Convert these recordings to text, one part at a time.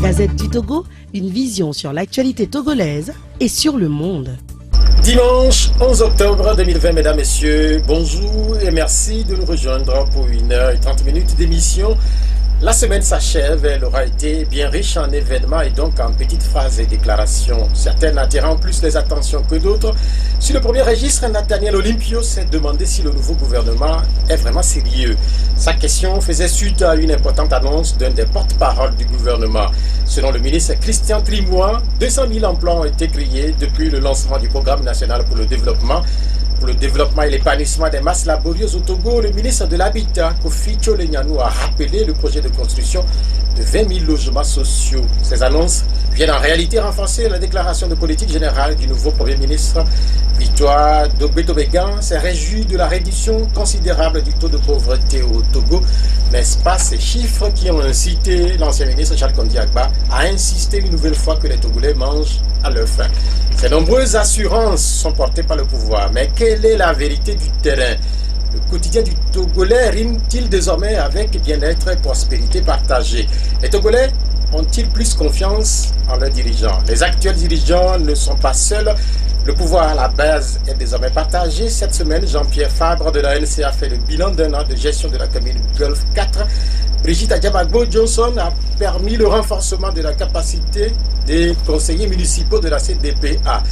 Gazette du Togo, une vision sur l'actualité togolaise et sur le monde. Dimanche 11 octobre 2020, mesdames, messieurs, bonjour et merci de nous rejoindre pour 1h30 d'émission. La semaine s'achève, elle aura été bien riche en événements et donc en petites phrases et déclarations, certaines attirant plus les attentions que d'autres. Sur le premier registre, Nathaniel Olympio s'est demandé si le nouveau gouvernement est vraiment sérieux. Sa question faisait suite à une importante annonce d'un des porte-parole du gouvernement. Selon le ministre Christian Trimois, 200 000 emplois ont été créés depuis le lancement du programme national pour le développement et l'épanouissement des masses laborieuses au Togo. Le ministre de l'Habitat, Kofi Tcholenyanou, a rappelé le projet de construction de 20 000 logements sociaux. Ces annonces viennent en réalité renforcer la déclaration de politique générale du nouveau Premier ministre. Victoire Dogbe-Tobegan s'est réjoui de la réduction considérable du taux de pauvreté au Togo. N'est-ce pas ces chiffres qui ont incité l'ancien ministre Charles Kondi Agba à insister une nouvelle fois que les Togolais mangent à leur faim? Ces nombreuses assurances sont portées par le pouvoir. Mais quelle est la vérité du terrain? Le quotidien du Togolais rime-t-il désormais avec bien-être et prospérité partagée? Les Togolais ont-ils plus confiance en leurs dirigeants? Les actuels dirigeants ne sont pas seuls. Le pouvoir à la base est désormais partagé. Cette semaine, Jean-Pierre Fabre de la NC a fait le bilan d'un an de gestion de la commune Golfe 4. Brigitte Adiabagbo-Johnson a permis le renforcement de la capacité des conseillers municipaux de la CDPA.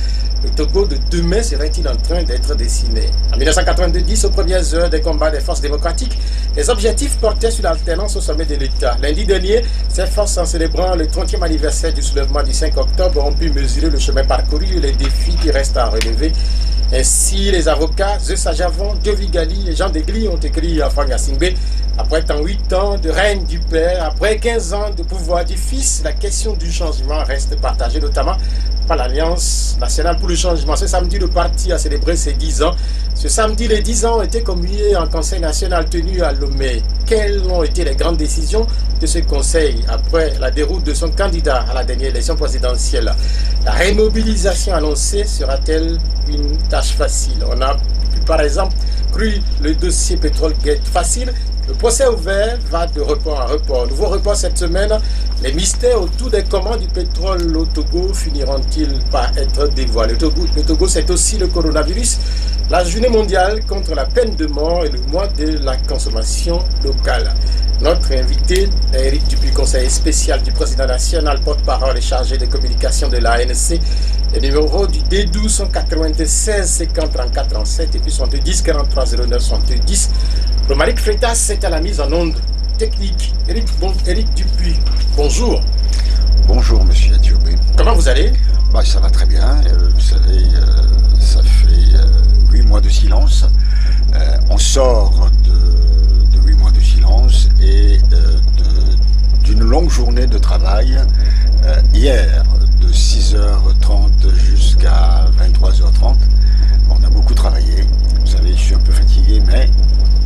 Le Togo de demain serait-il en train d'être dessiné? En 1990, aux premières heures des combats des forces démocratiques, les objectifs portaient sur l'alternance au sommet de l'État. Lundi dernier, ces forces, en célébrant le 30e anniversaire du soulèvement du 5 octobre, ont pu mesurer le chemin parcouru et les défis qui restent à relever. Ainsi, les avocats Zeus Ajavon, Diovi Gali et Jean Degli ont écrit à Fang Yasingbe. Après 8 ans de règne du père, après 15 ans de pouvoir du fils, la question du changement reste partagée, notamment par l'Alliance nationale pour le changement. Ce samedi, le parti a célébré ses 10 ans. Ce samedi, les 10 ans ont été communiés en Conseil national tenu à Lomé. Quelles ont été les grandes décisions de ce Conseil après la déroute de son candidat à la dernière élection présidentielle? La remobilisation annoncée sera-t-elle une tâche facile? On a pu, par exemple, cru le dossier Pétrole-Gate facile. Le procès ouvert va de report en report. Nouveau report cette semaine. Les mystères autour des commandes du pétrole au Togo finiront-ils par être dévoilés? Le Togo, c'est aussi le coronavirus, la journée mondiale contre la peine de mort et le mois de la consommation locale. Notre invité est Éric Dupuis, conseiller spécial du président national, porte-parole et chargé de communication de l'ANC. Le numéro du D12 sont 96 50 34 37 et puis 70 43 09 70. Romaric Freitas est à la mise en onde technique. Éric Dupuis, bonjour. Bonjour, monsieur Atiobé. Comment vous allez? Ça va très bien. Vous savez, ça fait 8 mois de silence. On sort de 8 mois de silence et d'une longue journée de travail. Hier, de 6h30 jusqu'à 23h30, on a beaucoup travaillé. Vous savez, je suis un peu fatigué, mais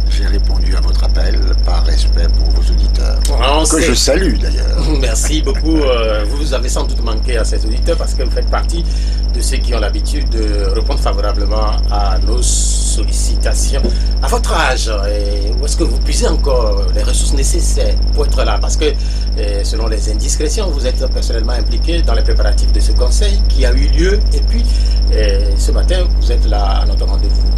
j'ai répondu à votre appel par respect pour vos auditeurs, je salue d'ailleurs. Merci beaucoup. Vous avez sans doute manqué à ces auditeurs parce que vous faites partie de ceux qui ont l'habitude de répondre favorablement à nos sollicitations. À votre âge, où est-ce que vous puisez encore les ressources nécessaires pour être là? Parce que selon les indiscrétions, vous êtes personnellement impliqué dans les préparatifs de ce conseil qui a eu lieu et puis ce matin, vous êtes là à notre rendez-vous.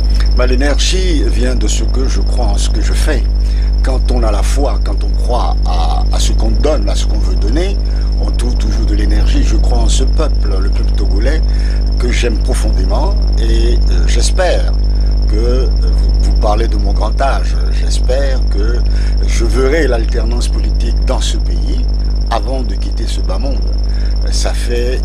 L'énergie vient de ce que je crois en ce que je fais. Quand on a la foi, quand on croit à ce qu'on donne, à ce qu'on veut donner, on trouve toujours de l'énergie. Je crois en ce peuple, le peuple togolais, que j'aime profondément et j'espère que vous parlez de mon grand âge. J'espère que je verrai l'alternance politique dans ce pays avant de quitter ce bas monde. Ça fait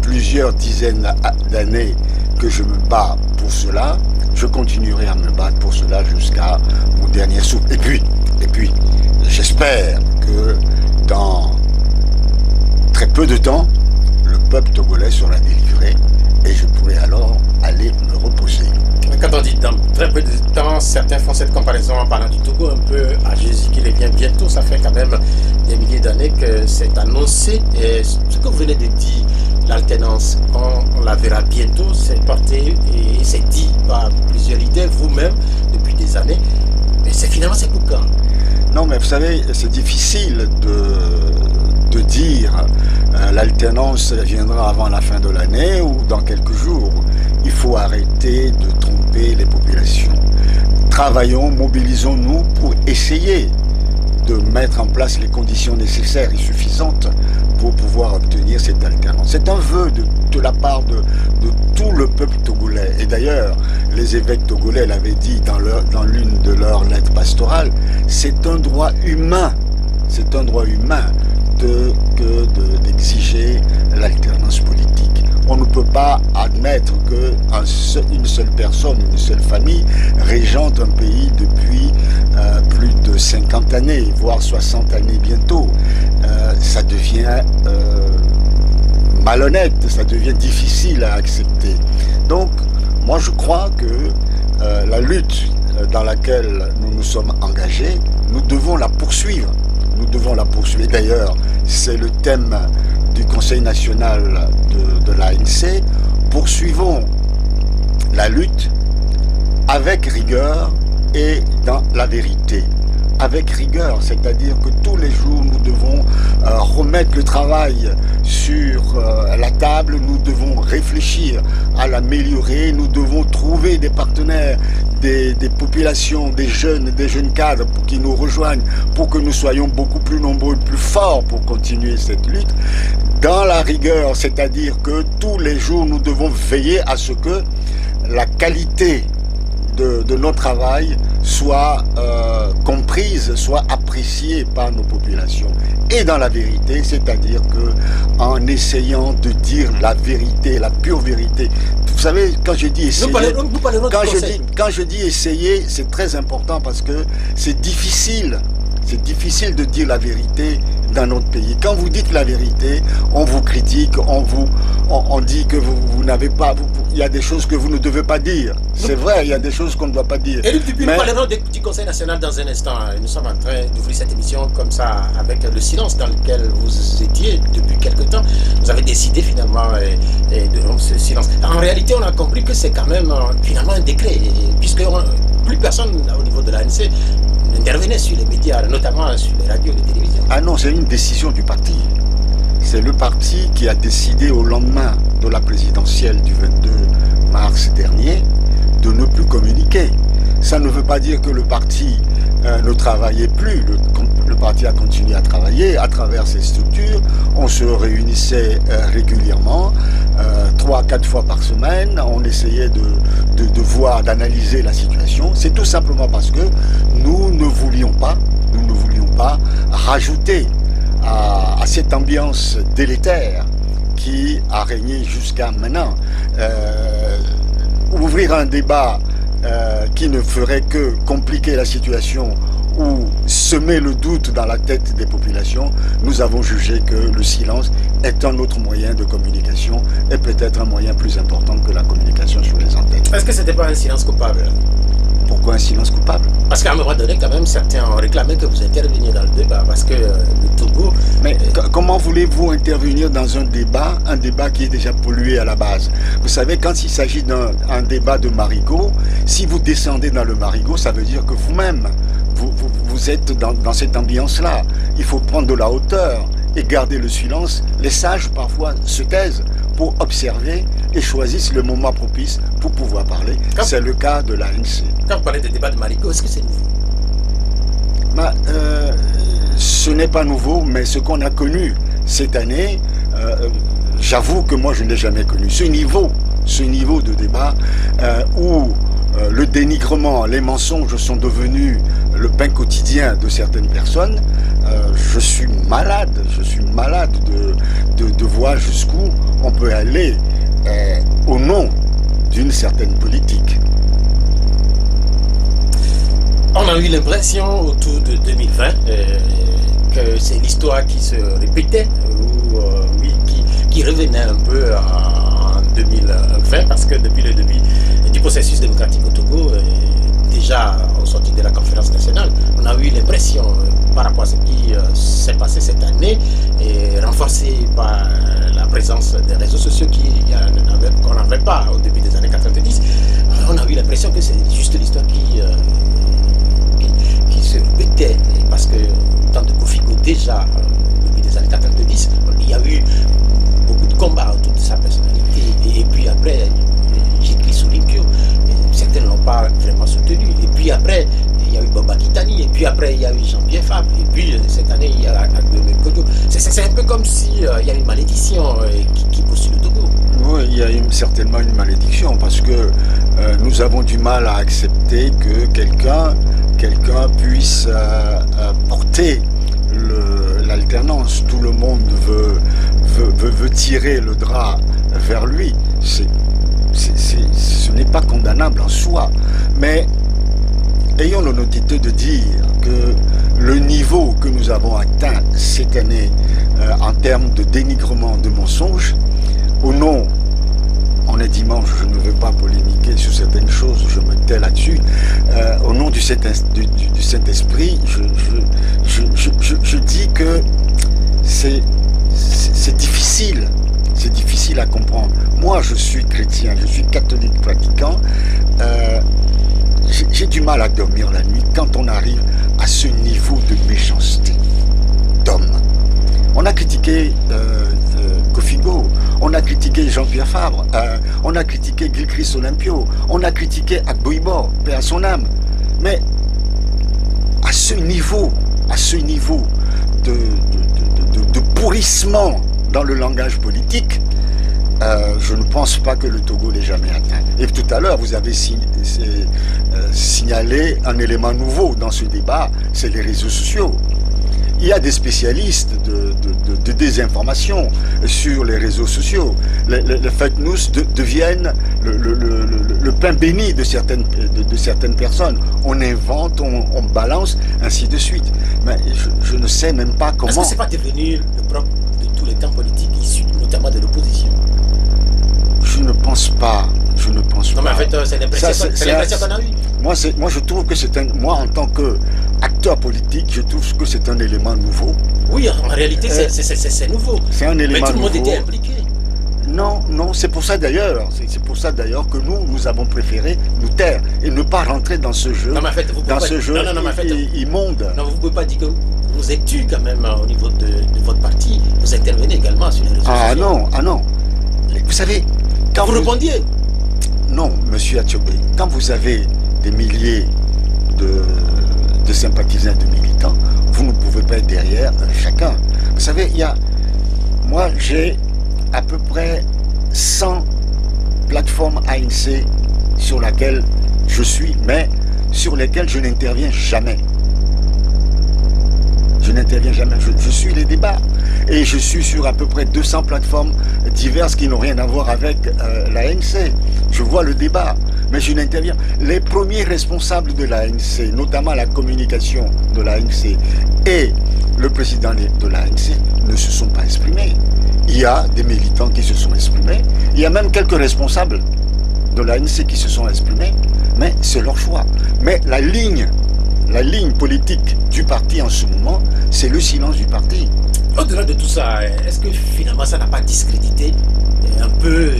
plusieurs dizaines d'années que je me bats pour cela. Je continuerai à me battre pour cela jusqu'à mon dernier souffle. Et puis, j'espère que dans très peu de temps, le peuple togolais sera délivré et je pourrai alors aller me reposer. Quand on dit dans très peu de temps, certains font cette comparaison en parlant du Togo un peu à Jésus qui vient bientôt. Ça fait quand même des milliers d'années que c'est annoncé. Et ce que vous venez de dire, l'alternance, on la verra bientôt, c'est porté et c'est dit par plusieurs leaders, vous-même, depuis des années. Mais finalement, c'est pour quand? Non, mais vous savez, c'est difficile de dire l'alternance viendra avant la fin de l'année ou dans quelques jours. Il faut arrêter de tromper les populations. Travaillons, mobilisons-nous pour essayer de mettre en place les conditions nécessaires et suffisantes pour pouvoir obtenir cette alternance. C'est un vœu de la part de tout le peuple togolais. Et d'ailleurs, les évêques togolais l'avaient dit dans l'une de leurs lettres pastorales, c'est un droit humain d'exiger l'alternance politique. On ne peut pas admettre qu'une seule personne, une seule famille régente un pays depuis plus de 50 années, voire 60 années bientôt. Ça devient malhonnête, ça devient difficile à accepter. Donc, moi je crois que la lutte dans laquelle nous nous sommes engagés, nous devons la poursuivre. Nous devons la poursuivre. D'ailleurs, c'est le thème du Conseil national de l'ANC. Poursuivons la lutte avec rigueur et dans la vérité. Avec rigueur, c'est-à-dire que tous les jours nous devons remettre le travail sur la table, nous devons réfléchir à l'améliorer, nous devons trouver des partenaires, des populations, des jeunes cadres pour qu'ils nous rejoignent, pour que nous soyons beaucoup plus nombreux, plus forts pour continuer cette lutte. Dans la rigueur, c'est-à-dire que tous les jours nous devons veiller à ce que la qualité de notre travail soit comprise, soit appréciée par nos populations. Et dans la vérité, c'est-à-dire que en essayant de dire la vérité, la pure vérité. Vous savez, quand je dis essayer, quand je dis essayer, c'est très important parce que c'est difficile. C'est difficile de dire la vérité dans notre pays. Quand vous dites la vérité, on vous critique, on dit que vous n'avez pas... Il y a des choses que vous ne devez pas dire. C'est vrai, il y a des choses qu'on ne doit pas dire. Et depuis, nous parlerons du Conseil national dans un instant. Nous sommes en train d'ouvrir cette émission comme ça, avec le silence dans lequel vous étiez depuis quelque temps. Vous avez décidé finalement de rompre ce silence. En réalité, on a compris que c'est quand même finalement un décret, puisque plus personne au niveau de l'ANC n'intervenait sur les médias, notamment sur les radios et les télévisions. Ah non, c'est une décision du parti. C'est le parti qui a décidé au lendemain de la présidentielle du 22 mars dernier de ne plus communiquer. Ça ne veut pas dire que le parti ne travaillait plus. Le parti a continué à travailler à travers ses structures. On se réunissait régulièrement, 3-4 fois par semaine. On essayait de voir, d'analyser la situation. C'est tout simplement parce que nous ne voulions pas rajouter à cette ambiance délétère qui a régné jusqu'à maintenant. Ouvrir un débat qui ne ferait que compliquer la situation ou semer le doute dans la tête des populations, nous avons jugé que le silence est un autre moyen de communication et peut-être un moyen plus important que la communication sur les antennes. Est-ce que ce n'était pas un silence coupable ? Pourquoi un silence coupable ? Parce qu'à un moment donné, quand même, certains ont réclamé que vous interveniez dans le débat, parce que le Togo... Mais comment voulez-vous intervenir dans un débat qui est déjà pollué à la base ? Vous savez, quand il s'agit d'un débat de marigot, si vous descendez dans le marigot, ça veut dire que vous-même, vous êtes dans cette ambiance-là. Il faut prendre de la hauteur et garder le silence. Les sages, parfois, se taisent pour observer et choisissent le moment propice pour pouvoir parler. C'est le cas de l'ANC. Quand vous parlez de débat de marigot, est-ce que c'est nouveau ? Ce n'est pas nouveau, mais ce qu'on a connu cette année, j'avoue que moi je ne l'ai jamais connu. Ce niveau de débat où le dénigrement, les mensonges sont devenus le pain quotidien de certaines personnes, je suis malade de voir jusqu'où on peut aller au nom d'une certaine politique. On a eu l'impression autour de 2020 que c'est l'histoire qui se répétait, ou qui revenait un peu en 2020, parce que depuis le début du processus démocratique au Togo, déjà au sortir de la conférence nationale, on a eu l'impression par rapport à ce qui s'est passé cette année, et renforcé par la présence des réseaux sociaux qu'on n'avait pas au début des années 90, on a eu l'impression que c'est juste l'histoire qui se répétait, parce que tant de Kofigo déjà depuis des années 90 c'est un peu comme s'il y a une malédiction qui poursuit le Togo. Oui, il y a certainement une malédiction parce que nous avons du mal à accepter que quelqu'un puisse porter l'alternance. Tout le monde veut tirer le drap vers lui. Ce n'est pas condamnable en soi, mais ayons l'honnêteté de dire que le niveau que nous avons atteint cette année en termes de dénigrement, de mensonges, au nom, on est dimanche, je ne veux pas polémiquer sur certaines choses, je me tais là-dessus, au nom du Saint-Esprit, je dis que c'est difficile. C'est difficile à comprendre. Moi, je suis chrétien, je suis catholique pratiquant. J'ai du mal à dormir la nuit quand on arrive à ce niveau de méchanceté d'homme. On a critiqué Kofigo, on a critiqué Jean-Pierre Fabre, on a critiqué Gilchrist Olympio, on a critiqué Agboibo, paix à son âme. Mais à ce niveau de pourrissement dans le langage politique, je ne pense pas que le Togo l'ait jamais atteint. Et tout à l'heure, vous avez signalé un élément nouveau dans ce débat, c'est les réseaux sociaux. Il y a des spécialistes de désinformation sur les réseaux sociaux. Les fake news deviennent le pain béni de certaines personnes. On invente, on balance, ainsi de suite. Mais je ne sais même pas comment... Est-ce que ce n'est pas devenu le propre de tous les camps politiques issus notamment de l'opposition? Je ne pense pas. Non, mais en fait, c'est l'impression qu'on a eue. Moi, je trouve que moi, en tant qu'acteur politique, je trouve que c'est un élément nouveau. Oui, en réalité, c'est nouveau. C'est un élément nouveau. Mais tout le monde était impliqué. Non, c'est pour ça d'ailleurs. C'est pour ça d'ailleurs que nous avons préféré nous taire et ne pas rentrer dans ce jeu, immonde. Non, vous ne pouvez pas dire que vous êtes tu quand même au niveau de votre parti. Vous intervenez également sur les réseaux sociaux. Ah non. Vous savez, quand vous répondiez. Non, monsieur Athiobé, quand vous avez des milliers de sympathisants, de militants, vous ne pouvez pas être derrière chacun. Vous savez, moi j'ai à peu près 100 plateformes ANC sur lesquelles je suis, mais sur lesquelles je n'interviens jamais. Je suis les débats. Et je suis sur à peu près 200 plateformes diverses qui n'ont rien à voir avec l'ANC. Je vois le débat, mais je n'interviens. Les premiers responsables de l'ANC, notamment la communication de l'ANC et le président de l'ANC, ne se sont pas exprimés. Il y a des militants qui se sont exprimés. Il y a même quelques responsables de l'ANC qui se sont exprimés, mais c'est leur choix. Mais la ligne politique du parti en ce moment, c'est le silence du parti. Au-delà de tout ça, est-ce que finalement ça n'a pas discrédité un peu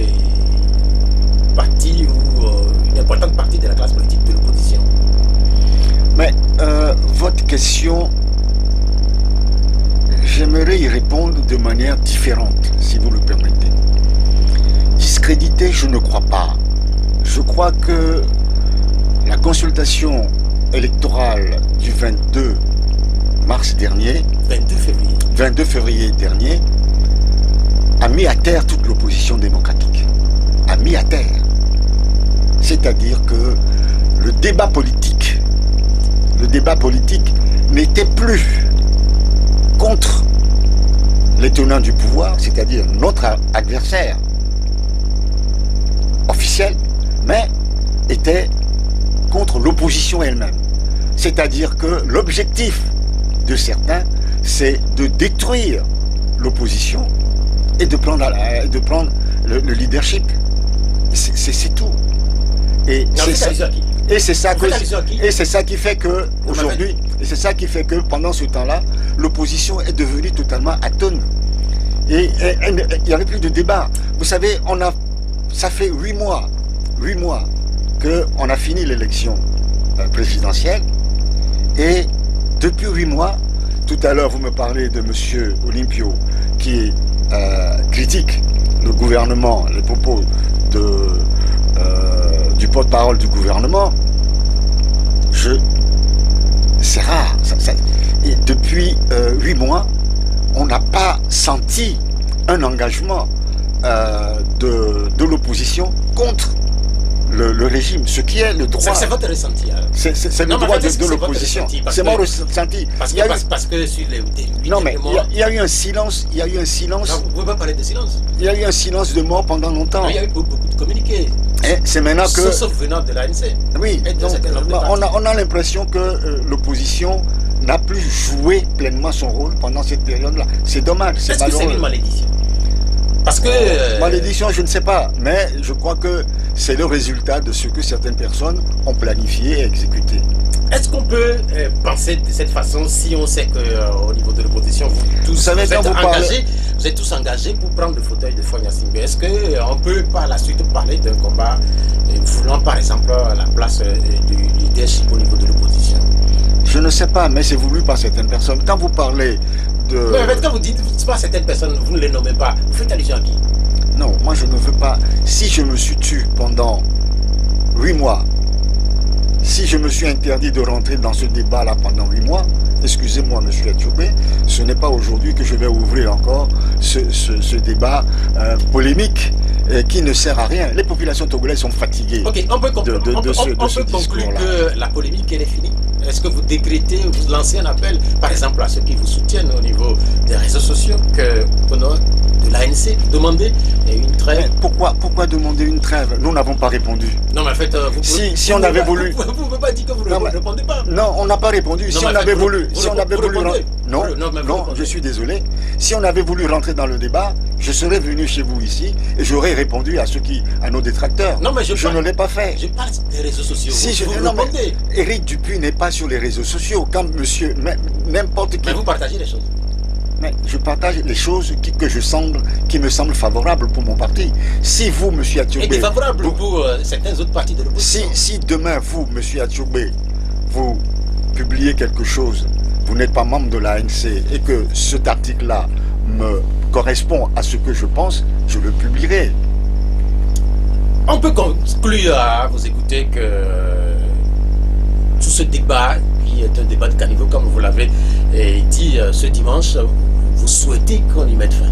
partie ou une importante partie de la classe politique de l'opposition? Mais votre question, j'aimerais y répondre de manière différente, si vous le permettez. Discrédité, je ne crois pas. Je crois que la consultation électorale du 22 mars dernier, 22 février dernier, a mis à terre toute l'opposition démocratique. A mis à terre. C'est-à-dire que le débat politique n'était plus contre les tenants du pouvoir, c'est-à-dire notre adversaire officiel, mais était contre l'opposition elle-même. C'est-à-dire que l'objectif de certains, c'est de détruire l'opposition et de prendre le leadership. C'est tout. Et c'est ça qui fait que aujourd'hui, et c'est ça qui fait que pendant ce temps-là, l'opposition est devenue totalement atone. Et il n'y avait plus de débat. Vous savez, ça fait 8 mois qu'on a fini l'élection présidentielle. Et depuis 8 mois, tout à l'heure vous me parlez de M. Olympio qui critique le gouvernement, les propos du porte-parole du gouvernement. C'est rare. Et depuis 8 mois, on n'a pas senti un engagement de l'opposition contre le régime, ce qui est le droit. C'est votre ressenti. C'est le droit de l'opposition. C'est mon ressenti. Parce que sur les 8 non, mais mois... il y a eu un silence. Il y a eu un silence. Non, vous ne pouvez pas parler de silence. Il y a eu un silence de mort pendant longtemps. Non, il y a eu beaucoup de communiqués. C'est maintenant que... Sauf venant de l'ANC. Oui, donc, on a l'impression que l'opposition n'a plus joué pleinement son rôle pendant cette période-là. C'est dommage, c'est malheureux. Est-ce que c'est une malédiction? Parce que... Malédiction, je ne sais pas, mais je crois que c'est le résultat de ce que certaines personnes ont planifié et exécuté. Est-ce qu'on peut penser de cette façon si on sait qu'au niveau de l'opposition, vous êtes tous engagés pour prendre le fauteuil de Fonia Singbe? Est-ce qu'on peut par la suite parler d'un combat voulant par exemple la place du leadership au niveau de l'opposition? Je ne sais pas, mais c'est voulu par certaines personnes. Quand vous parlez de... Mais quand vous dites pas certaines personnes, vous ne les nommez pas, vous faites allusion à qui? Non, moi je ne veux pas. Si je me suis tué pendant 8 mois, si je me suis interdit de rentrer dans ce débat-là pendant 8 mois, excusez-moi, monsieur Atioubé, ce n'est pas aujourd'hui que je vais ouvrir encore ce débat polémique qui ne sert à rien. Les populations togolaises sont fatiguées. Ok, on peut conclure que la polémique, elle est finie. Est-ce que vous décrétez, vous lancez un appel, par exemple, à ceux qui vous soutiennent au niveau des réseaux sociaux, que au nom de l'ANC, demandez une trêve? Mais pourquoi demander une trêve? Nous n'avons pas répondu. Non, mais en fait, si on avait voulu... Vous ne pouvez pas dire que vous ne répondez pas. Non, on n'a pas répondu. Non, si on avait voulu... Non, je suis désolé. Si on avait voulu rentrer dans le débat, je serais venu chez vous ici et j'aurais répondu à nos détracteurs. Non, mais je ne l'ai pas fait. Je parle des réseaux sociaux. Éric Dupuis n'est pas sur les réseaux sociaux. Quand monsieur, n'importe qui... Mais vous partagez les choses. Mais je partage les choses qui me semblent favorables pour mon parti. Si vous, monsieur Atioubé... Et défavorables pour certains autres partis de l'opposition. Si demain, vous, monsieur Atioubé, vous publiez quelque chose, vous n'êtes pas membre de l'ANC et que cet article-là me correspond à ce que je pense, je le publierai. On peut conclure à vous écouter que tout ce débat, qui est un débat de caniveau, comme vous l'avez dit ce dimanche, vous souhaitez qu'on y mette fin?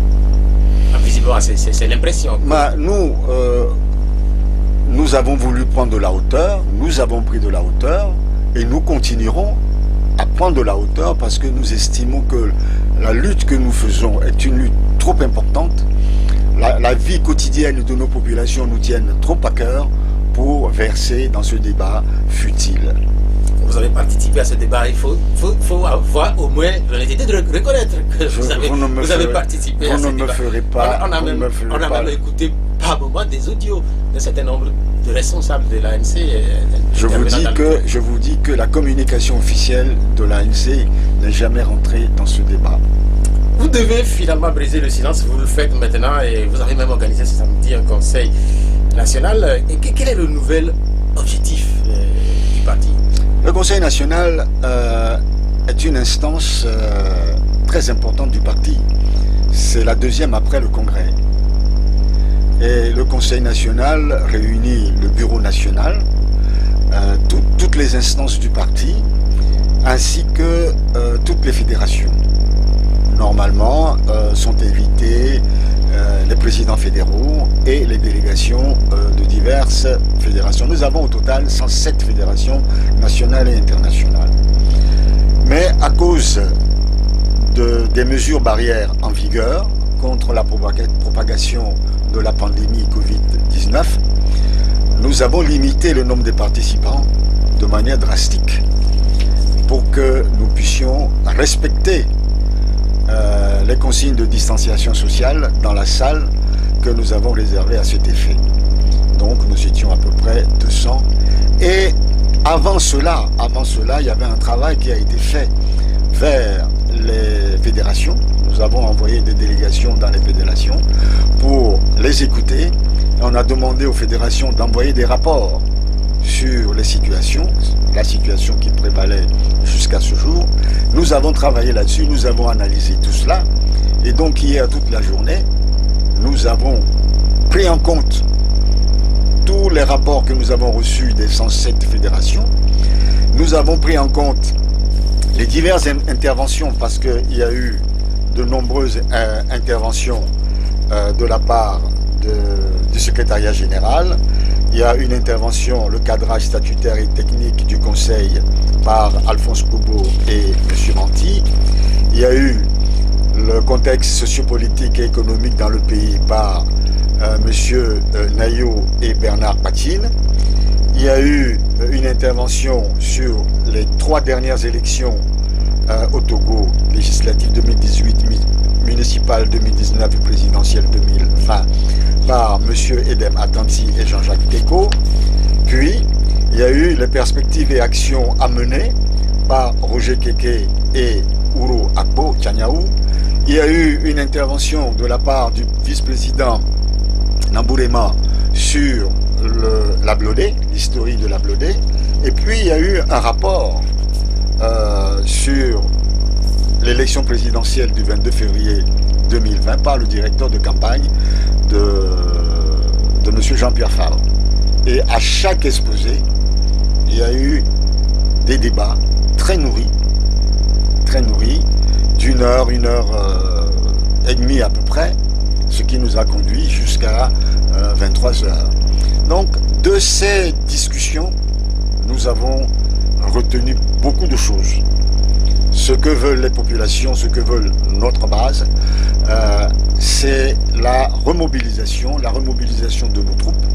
Visiblement, c'est l'impression. Nous avons voulu prendre de la hauteur, nous avons pris de la hauteur et nous continuerons à prendre de la hauteur parce que nous estimons que la lutte que nous faisons est une lutte trop importante. La vie quotidienne de nos populations nous tienne trop à cœur pour verser dans ce débat futile. Vous avez participé à ce débat, il faut avoir au moins l'honnêteté de reconnaître que vous avez participé à ce débat. Vous ne me ferez pas. On a même écouté par moment des audios d'un certain nombre de responsables de l'ANC. Je vous dis que la communication officielle de l'ANC n'est jamais rentrée dans ce débat. Vous devez finalement briser le silence, vous le faites maintenant et vous avez même organisé ce samedi un conseil national. Et quel est le nouvel objectif du parti? Le Conseil national est une instance très importante du parti. C'est la deuxième après le Congrès. Et le Conseil national réunit le bureau national, toutes les instances du parti, ainsi que toutes les fédérations. Normalement, sont invités les présidents fédéraux et les délégations de diverses fédérations. Nous avons au total 107 fédérations nationales et internationales. Mais à cause des mesures barrières en vigueur contre la propagation de la pandémie Covid-19, nous avons limité le nombre de participants de manière drastique pour que nous puissions respecter les consignes de distanciation sociale dans la salle que nous avons réservée à cet effet. Donc nous étions à peu près 200. Et avant cela, il y avait un travail qui a été fait vers les fédérations. Nous avons envoyé des délégations dans les fédérations pour les écouter. On a demandé aux fédérations d'envoyer des rapports sur les situations, la situation qui prévalait jusqu'à ce jour. Nous avons travaillé là-dessus, nous avons analysé tout cela. Et donc hier, toute la journée, nous avons pris en compte tous les rapports que nous avons reçus des 107 fédérations. Nous avons pris en compte les diverses interventions parce qu'il y a eu de nombreuses interventions de la part du secrétariat général. Il y a une intervention, le cadrage statutaire et technique du Conseil par Alphonse Kobo et M. Manti. Il y a eu le contexte sociopolitique et économique dans le pays par M. Nayo et Bernard Patine. Il y a eu une intervention sur les 3 dernières élections au Togo, législatives 2018, municipales 2019 et présidentielle 2020, par M. Edem Atanti et Jean-Jacques Teko. Puis, il y a eu les perspectives et actions à mener par Roger Keke et Ouro Akpo Tchaniaou. Il y a eu une intervention de la part du vice-président Nambourema sur la Blodé, l'historique de la Blodé. Et puis, il y a eu un rapport sur l'élection présidentielle du 22 février 2020 par le directeur de campagne de M. Jean-Pierre Favre. Et à chaque exposé, il y a eu des débats très nourris, d'une heure, 1 heure et demie à peu près, ce qui nous a conduit jusqu'à 23 heures. Donc, de ces discussions, nous avons retenu beaucoup de choses. Ce que veulent les populations, ce que veulent notre base, c'est la remobilisation de nos troupes,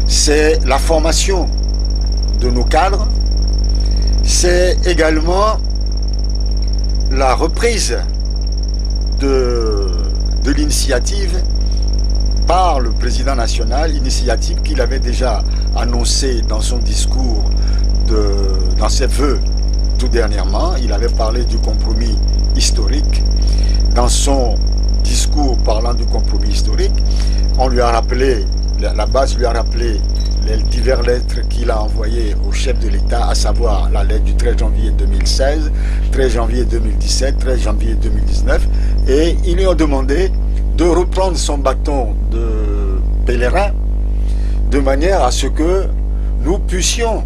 c'est la formation de nos cadres, c'est également la reprise de l'initiative par le président national, initiative qu'il avait déjà annoncée dans son discours, dans ses vœux tout dernièrement. Il avait parlé du compromis historique. Dans son discours parlant du compromis historique, on lui a rappelé, la base lui a rappelé les diverses lettres qu'il a envoyées au chef de l'État, à savoir la lettre du 13 janvier 2016, 13 janvier 2017, 13 janvier 2019, et ils lui ont demandé de reprendre son bâton de pèlerin de manière à ce que nous puissions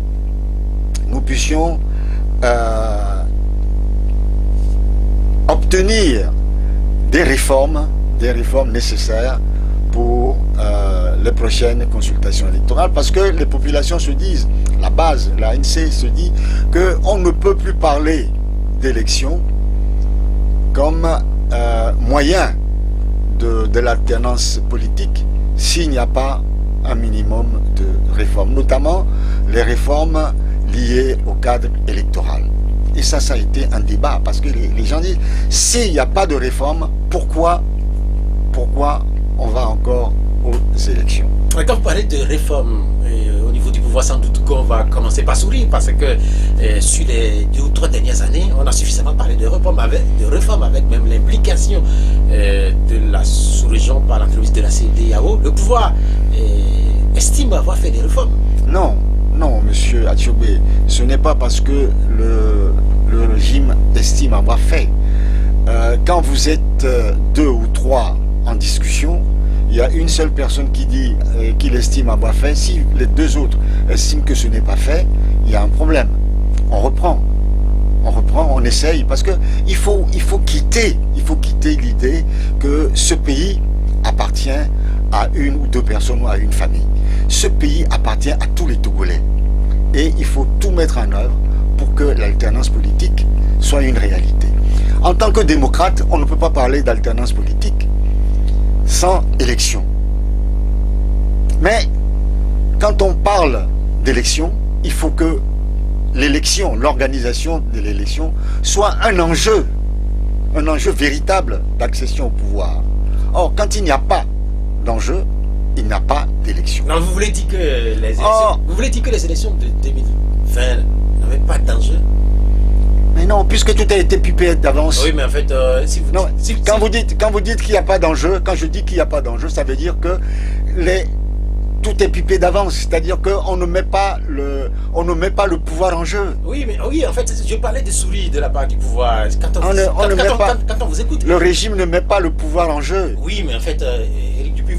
obtenir des réformes nécessaires pour les prochaines consultations électorales, parce que les populations se disent, la base, l'ANC se dit qu'on ne peut plus parler d'élections comme moyen de l'alternance politique s'il n'y a pas un minimum de réformes, notamment les réformes liées au cadre électoral. Et ça a été un débat, parce que les gens disent, s'il n'y a pas de réforme, pourquoi on va encore aux élections? Quand vous parlez de réforme au niveau du pouvoir, sans doute qu'on va commencer par sourire, parce que sur les 2 ou 3 dernières années, on a suffisamment parlé de réforme avec même l'implication de la sous-région par l'entreprise de la CEDEAO. Le pouvoir estime avoir fait des réformes. Non, monsieur Athiobé, ce n'est pas parce que le régime estime avoir fait. Quand vous êtes 2 ou 3 en discussion, il y a une seule personne qui dit qu'il estime avoir fait. Si les 2 autres estiment que ce n'est pas fait, il y a un problème. On reprend, on essaye, parce que il faut quitter l'idée que ce pays appartient à 1 ou 2 personnes ou à une famille. Ce pays appartient à tous les Togolais. Et il faut tout mettre en œuvre pour que l'alternance politique soit une réalité. En tant que démocrate, on ne peut pas parler d'alternance politique sans élection. Mais quand on parle d'élection, il faut que l'élection, l'organisation de l'élection, soit un enjeu véritable d'accession au pouvoir. Or, quand il n'y a pas d'enjeu, il n'y a pas d'élection. Non, vous voulez dire que les élections de 2020 n'avaient pas d'enjeu? Mais non, puisque tout a été pipé d'avance. Oui, mais en fait, quand vous dites qu'il n'y a pas d'enjeu, quand je dis qu'il n'y a pas d'enjeu, ça veut dire que tout est pipé d'avance, c'est-à-dire qu'on ne met pas le pouvoir en jeu. Oui, mais oui, en fait, je parlais de souris de la part du pouvoir. Quand on vous écoute. Le régime ne met pas le pouvoir en jeu. Oui, mais en fait, Éric Dupuy,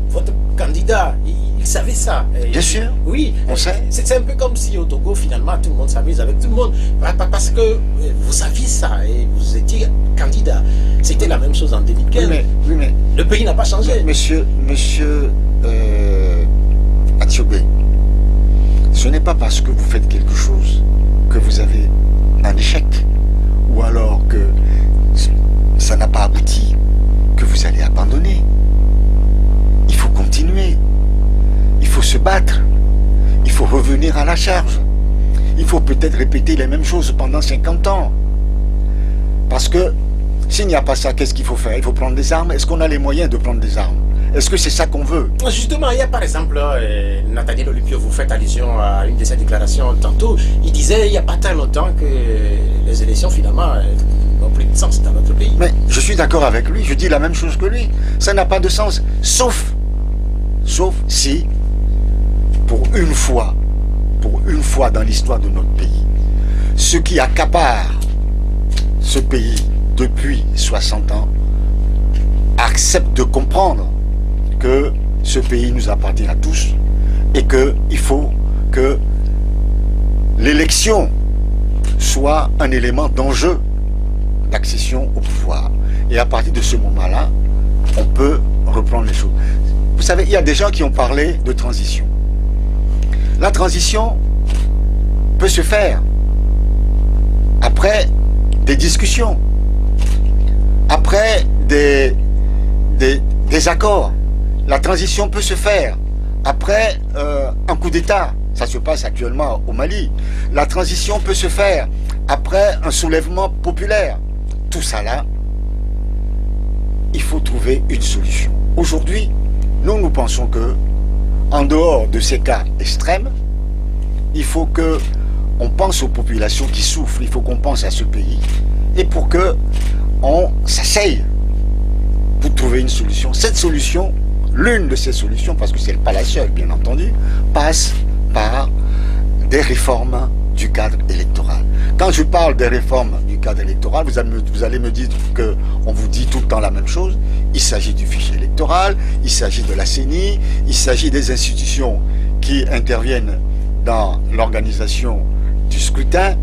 votre candidat, il savait ça. Bien sûr. Oui, on sait. C'est un peu comme si au Togo, finalement, tout le monde s'amuse avec tout le monde. Parce que vous saviez ça et vous étiez candidat. c'était la même chose en 2015. Oui, mais le pays n'a pas changé. Monsieur Athiobé, ce n'est pas parce que vous faites quelque chose que vous avez un échec, ou alors que ça n'a pas abouti, que vous allez abandonner. Il faut continuer. Il faut se battre. Il faut revenir à la charge. Il faut peut-être répéter les mêmes choses pendant 50 ans. Parce que s'il n'y a pas ça, qu'est-ce qu'il faut faire? Il faut prendre des armes. Est-ce qu'on a les moyens de prendre des armes? Est-ce que c'est ça qu'on veut? Justement, il y a par exemple Nathaniel Olupio, vous faites allusion à une de ses déclarations tantôt. Il disait il n'y a pas très longtemps que les élections finalement n'ont plus de sens dans notre pays. Mais je suis d'accord avec lui, je dis la même chose que lui. Ça n'a pas de sens, sauf si, pour une fois dans l'histoire de notre pays, ce qui accapare ce pays depuis 60 ans accepte de comprendre que ce pays nous appartient à tous et qu'il faut que l'élection soit un élément d'enjeu d'accession au pouvoir. Et à partir de ce moment-là, on peut reprendre les choses. Vous savez, il y a des gens qui ont parlé de transition. La transition peut se faire après des discussions, après des accords. La transition peut se faire après un coup d'État. Ça se passe actuellement au Mali. La transition peut se faire après un soulèvement populaire. Tout ça là, il faut trouver une solution. Aujourd'hui, nous pensons que, en dehors de ces cas extrêmes, il faut que on pense aux populations qui souffrent, il faut qu'on pense à ce pays. Et pour que on s'asseye pour trouver une solution. Cette solution, l'une de ces solutions, parce que ce n'est pas la seule, bien entendu, passe par des réformes du cadre électoral. Quand je parle des réformes du cadre électoral, vous allez me dire qu'on vous dit tout le temps la même chose. Il s'agit du fichier électoral, il s'agit de la CENI, il s'agit des institutions qui interviennent dans l'organisation du scrutin,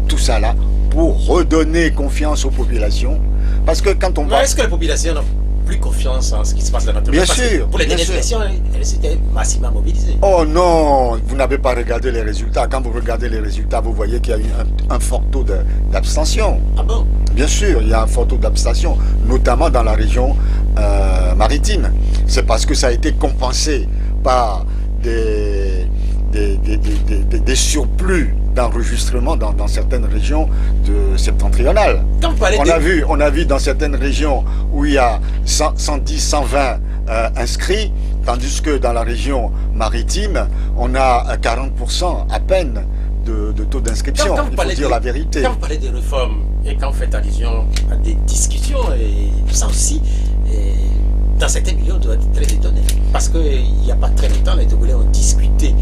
tout ça là, pour redonner confiance aux populations. Parce que quand on va... Est-ce que les populations n'ont plus confiance en ce qui se passe dans notre pays? Bien sûr. Pour les dernières élections, elles s'étaient massivement mobilisées. Oh non, vous n'avez pas regardé les résultats. Quand vous regardez les résultats, vous voyez qu'il y a eu un fort taux d'abstention. Ah bon? Bien sûr, il y a un fort taux d'abstention, notamment dans la région maritime. C'est parce que ça a été compensé par des surplus d'enregistrement dans certaines régions septentrionales. On a vu dans certaines régions où il y a 110, 120 inscrits, tandis que dans la région maritime, on a 40% à peine de taux d'inscription. Il faut dire la vérité. Quand vous parlez de réformes et quand vous faites allusion à des discussions, et ça aussi, dans certains milieux, on doit être très étonné. Parce qu'il n'y a pas très longtemps, les Togolais ont discuté.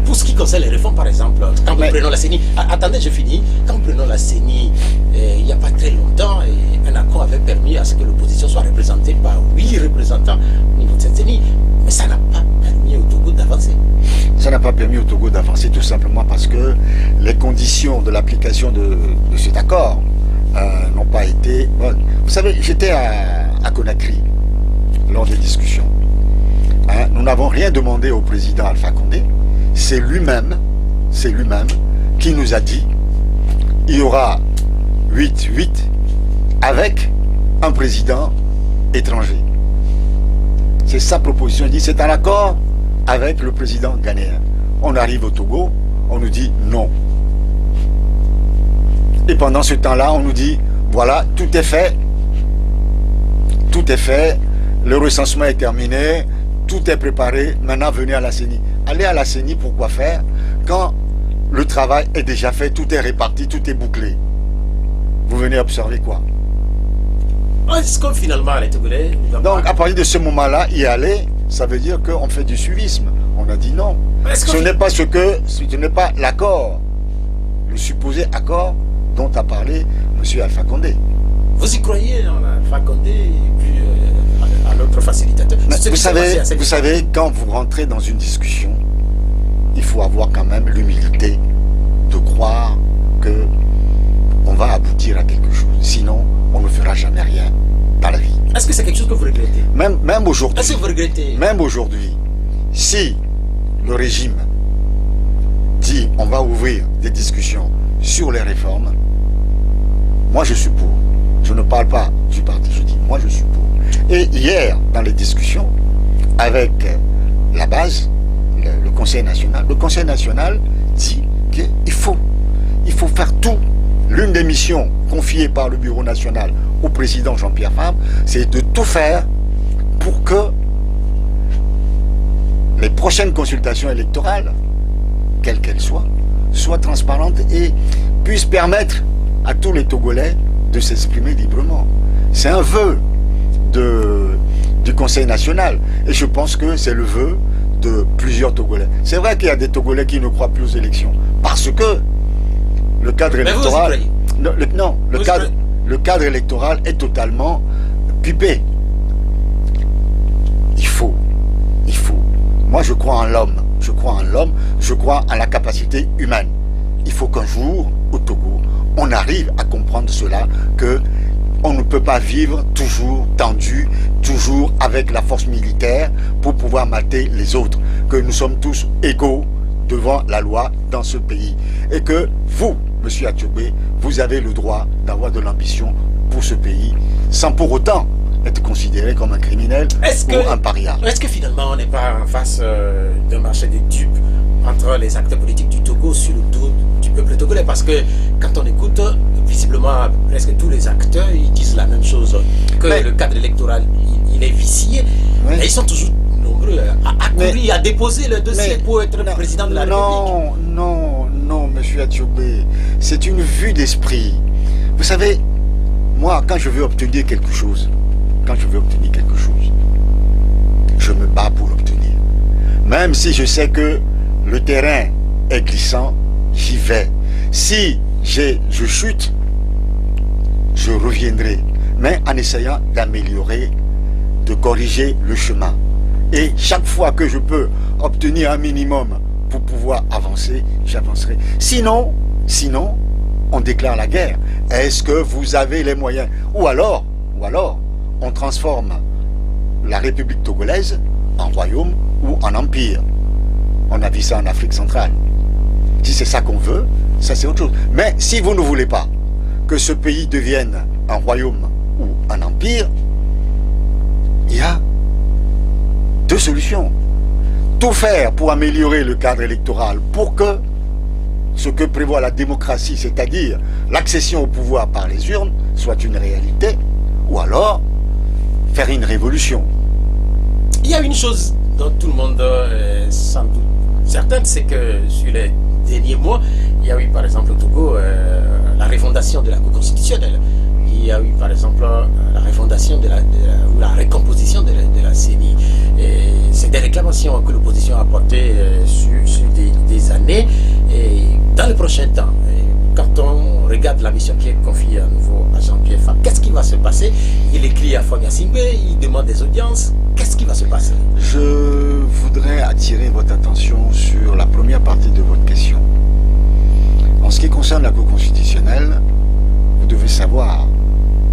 Pour ce qui concerne les réformes, par exemple, quand nous prenons la CENI, attendez, je finis. Quand nous prenons la CENI, il n'y a pas très longtemps, un accord avait permis à ce que l'opposition soit représentée par 8 représentants au niveau de cette CENI. Mais ça n'a pas permis au Togo d'avancer. Ça n'a pas permis au Togo d'avancer tout simplement parce que les conditions de l'application de cet accord n'ont pas été bonnes. Vous savez, j'étais à Conakry lors des discussions. Nous n'avons rien demandé au président Alpha Condé. C'est lui-même qui nous a dit il y aura 8-8 avec un président étranger. C'est sa proposition. Il dit c'est un accord avec le président ghanéen. On arrive au Togo, on nous dit non. Et pendant ce temps-là, on nous dit voilà, tout est fait. Tout est fait. Le recensement est terminé. Tout est préparé. Maintenant, venez à la CENI. Allez à la CENI, pourquoi faire? Quand le travail est déjà fait, tout est réparti, tout est bouclé. Vous venez observer quoi? Est-ce que finalement, les Togolais... Donc, à partir de ce moment-là, y aller, ça veut dire qu'on fait du suivisme. On a dit non. Ce n'est pas l'accord, le supposé accord dont a parlé M. Alpha Condé. Vous y croyez en Alpha Condé et puis à notre facilitateur? Vous savez, quand vous rentrez dans une discussion, il faut avoir quand même l'humilité de croire que on va aboutir à quelque chose. Sinon, on ne fera jamais rien dans la Est-ce que c'est quelque chose que vous regrettez? Même aujourd'hui. Est-ce que vous regrettez? Même aujourd'hui, si le régime dit on va ouvrir des discussions sur les réformes, moi je suis pour. Je ne parle pas du parti, je dis moi je suis pour. Et hier, dans les discussions avec la base, le Conseil national dit qu'il faut faire tout. L'une des missions confiées par le Bureau national au président Jean-Pierre Fabre, c'est de tout faire pour que les prochaines consultations électorales, quelles qu'elles soient transparentes et puissent permettre à tous les Togolais de s'exprimer librement. C'est un vœu du Conseil national et je pense que c'est le vœu de plusieurs Togolais. C'est vrai qu'il y a des Togolais qui ne croient plus aux élections parce que le cadre électoral... Le cadre électoral est totalement pipé. Il faut. Moi, je crois en l'homme. Je crois en la capacité humaine. Il faut qu'un jour, au Togo, on arrive à comprendre cela, que on ne peut pas vivre toujours tendu, toujours avec la force militaire pour pouvoir mater les autres. Que nous sommes tous égaux devant la loi dans ce pays. Et que vous, Monsieur Atiobé, vous avez le droit d'avoir de l'ambition pour ce pays, sans pour autant être considéré comme un criminel ou un paria. Est-ce que finalement on n'est pas en face d'un marché de dupes entre les acteurs politiques du Togo sur le dos du peuple togolais? Parce que quand on écoute, visiblement presque tous les acteurs, ils disent la même chose, que le cadre électoral il est vicié, et ils sont toujours nombreux à courir, à déposer le dossier pour être président de la République. Non, Monsieur Atiobé, c'est une vue d'esprit. Vous savez, moi, quand je veux obtenir quelque chose, je me bats pour l'obtenir. Même si je sais que le terrain est glissant, j'y vais. Si je chute, je reviendrai. Mais en essayant d'améliorer, de corriger le chemin. Et chaque fois que je peux obtenir un minimum pour pouvoir avancer, j'avancerai. Sinon, on déclare la guerre. Est-ce que vous avez les moyens? Ou alors, on transforme la République togolaise en royaume ou en empire. On a vu ça en Afrique centrale. Si c'est ça qu'on veut, ça c'est autre chose. Mais si vous ne voulez pas que ce pays devienne un royaume ou un empire, il y a deux solutions. Tout faire pour améliorer le cadre électoral, pour que ce que prévoit la démocratie, c'est-à-dire l'accession au pouvoir par les urnes, soit une réalité, ou alors faire une révolution. Il y a une chose dont tout le monde est sans doute certain, c'est que sur les derniers mois, il y a eu par exemple au Togo la refondation de la Cour constitutionnelle. Il y a eu par exemple la refondation ou la recomposition de la CENI. C'est des réclamations que l'opposition a portées sur des années et dans le prochain temps. Quand on regarde la mission qui est confiée à nouveau à Jean-Pierre Fabre, qu'est-ce qui va se passer? Il écrit à Fonia Simbe, il demande des audiences. Qu'est-ce qui va se passer? Je voudrais attirer votre attention sur la première partie de votre question. En ce qui concerne la Cour constitutionnelle, vous devez savoir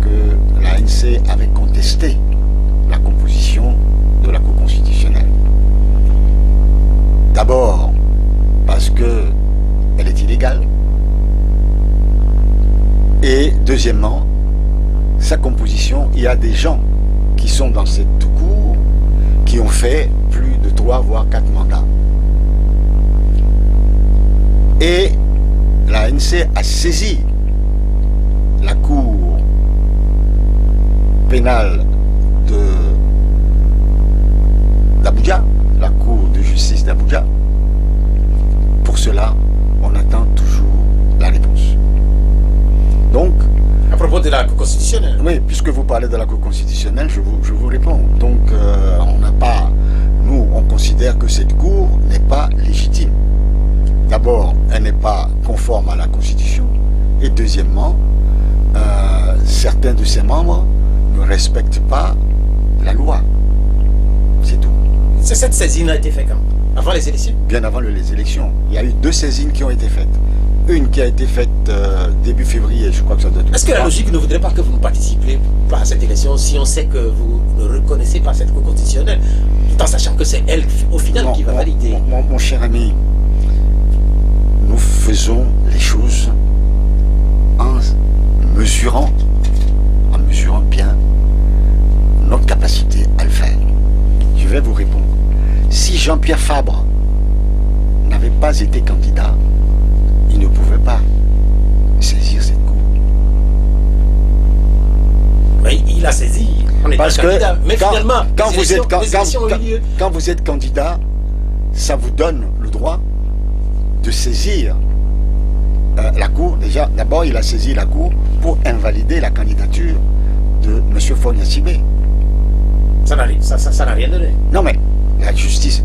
que l'ANC avait contesté la composition de la Cour constitutionnelle. D'abord, parce qu'elle est illégale. Et deuxièmement, sa composition, il y a des gens qui sont dans cette cour qui ont fait plus de 3 voire 4 mandats. Et l'ANC a saisi la Cour pénale d'Abuja, la Cour de justice d'Abuja. Pour cela, on attend toujours la réponse. Donc, à propos de la Cour constitutionnelle. Oui, puisque vous parlez de la Cour constitutionnelle, je vous réponds. Donc, nous, on considère que cette Cour n'est pas légitime. D'abord, elle n'est pas conforme à la Constitution. Et deuxièmement, certains de ses membres ne respectent pas la loi. C'est tout. Cette saisine a été faite quand? Avant les élections? Bien avant les élections. Il y a eu 2 saisines qui ont été faites. une qui a été faite début février, je crois que ça doit être... Est-ce que la logique ne voudrait pas que vous ne participiez pas à cette élection si on sait que vous ne reconnaissez pas cette Cour constitutionnelle, tout en sachant que c'est elle, au final, qui va valider? Mon cher ami, nous faisons les choses en mesurant bien notre capacité à le faire. Je vais vous répondre. Si Jean-Pierre Fabre n'avait pas été candidat, il ne pouvait pas saisir cette cour. Mais il a saisi en étant candidat. Mais finalement, quand vous êtes candidat, ça vous donne le droit de saisir la cour. Déjà, d'abord, il a saisi la cour pour invalider la candidature de M. Fogna Sibé. Ça n'a rien donné. Non, mais la justice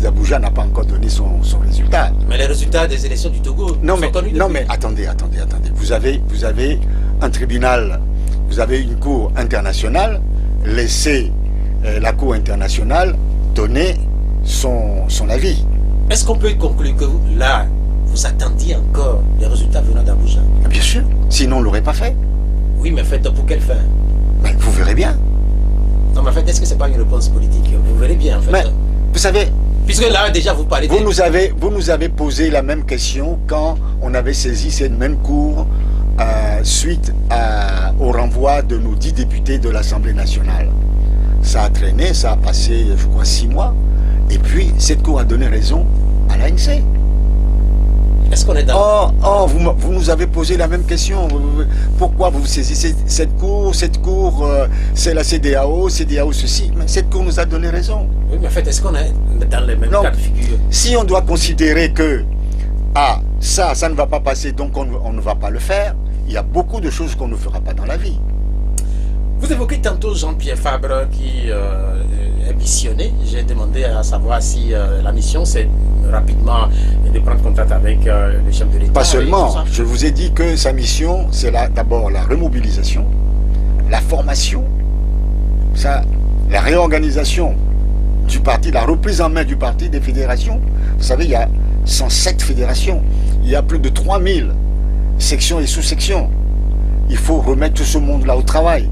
d'Abuja n'a pas encore donné son résultat. Mais les résultats des élections du Togo sont connus depuis. Non, mais attendez. Vous avez un tribunal, vous avez une cour internationale, laissez la cour internationale donner son avis. Est-ce qu'on peut conclure que vous attendiez encore les résultats venant d'Abuja? Bien sûr, sinon on ne l'aurait pas fait. Oui, mais faites pour quelle fin? Mais vous verrez bien. Non, mais en fait, est-ce que c'est pas une réponse politique? Vous verrez bien, en fait. Mais, vous savez... Puisque là, déjà, vous parlez... Vous nous avez posé la même question quand on avait saisi cette même cour suite au renvoi de nos 10 députés de l'Assemblée nationale. Ça a traîné, ça a passé, je crois, 6 mois. Et puis, cette cour a donné raison à l'ANC. Est-ce qu'on est dans... vous nous avez posé la même question. Pourquoi vous saisissez cette cour? Cette cour, c'est la CEDEAO ceci. Mais cette cour nous a donné raison. Oui, mais en fait, est-ce qu'on est dans les mêmes cas de figure? Si on doit considérer que ça ne va pas passer, donc on ne va pas le faire, il y a beaucoup de choses qu'on ne fera pas dans la vie. Vous évoquez tantôt Jean-Pierre Fabre qui est missionné. J'ai demandé à savoir si la mission c'est rapidement de prendre contact avec les chefs de l'État. Pas seulement, je vous ai dit que sa mission c'est d'abord la remobilisation, la formation, la réorganisation du parti, la reprise en main du parti, des fédérations. Vous savez, il y a 107 fédérations, il y a plus de 3000 sections et sous-sections. Il faut remettre tout ce monde-là au travail.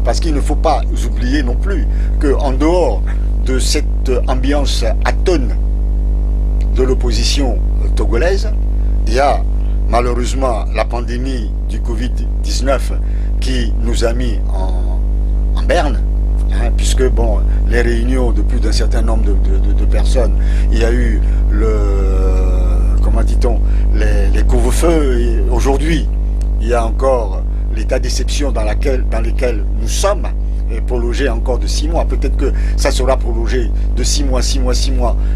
Parce qu'il ne faut pas oublier non plus qu'en dehors de cette ambiance atone de l'opposition togolaise, il y a malheureusement la pandémie du Covid-19 qui nous a mis en berne, puisque les réunions de plus d'un certain nombre de personnes, il y a eu les couvre-feux. Aujourd'hui, il y a encore l'état d'exception dans lequel nous sommes est prolongé encore de 6 mois. Peut-être que ça sera prolongé de 6 mois,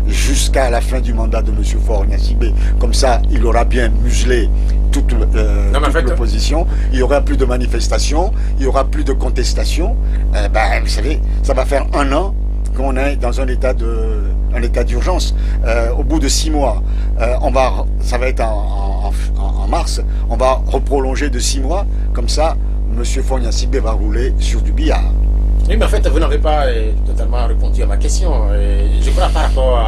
jusqu'à la fin du mandat de M. Fogna Sibé. Comme ça, il aura bien muselé toute l'opposition. Il n'y aura plus de manifestations, il n'y aura plus de contestations. Vous savez, ça va faire 1 an qu'on est dans un état d'urgence. Au bout de 6 mois, ça va être en mars, on va reprolonger de 6 mois. Comme ça, M. Fogna Sibé va rouler sur du billard. Oui, mais en fait, vous n'avez pas totalement répondu à ma question. Je crois par rapport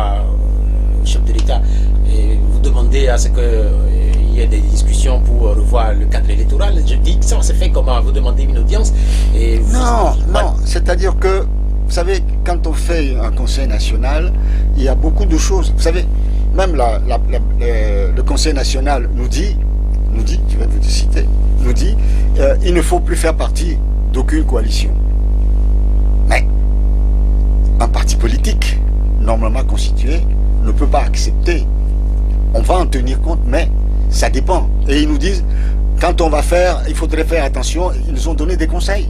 au chef de l'État. Vous demandez à ce qu'il y ait des discussions pour revoir le cadre électoral. Je dis que ça se fait comment? Vous demandez une audience Non, c'est-à-dire que, vous savez, quand on fait un conseil national, il y a beaucoup de choses. Vous savez, même le conseil national nous dit, je vais vous citer, il ne faut plus faire partie d'aucune coalition. Mais un parti politique normalement constitué ne peut pas accepter. On va en tenir compte, mais ça dépend. Et ils nous disent, quand on va faire, il faudrait faire attention. Ils nous ont donné des conseils.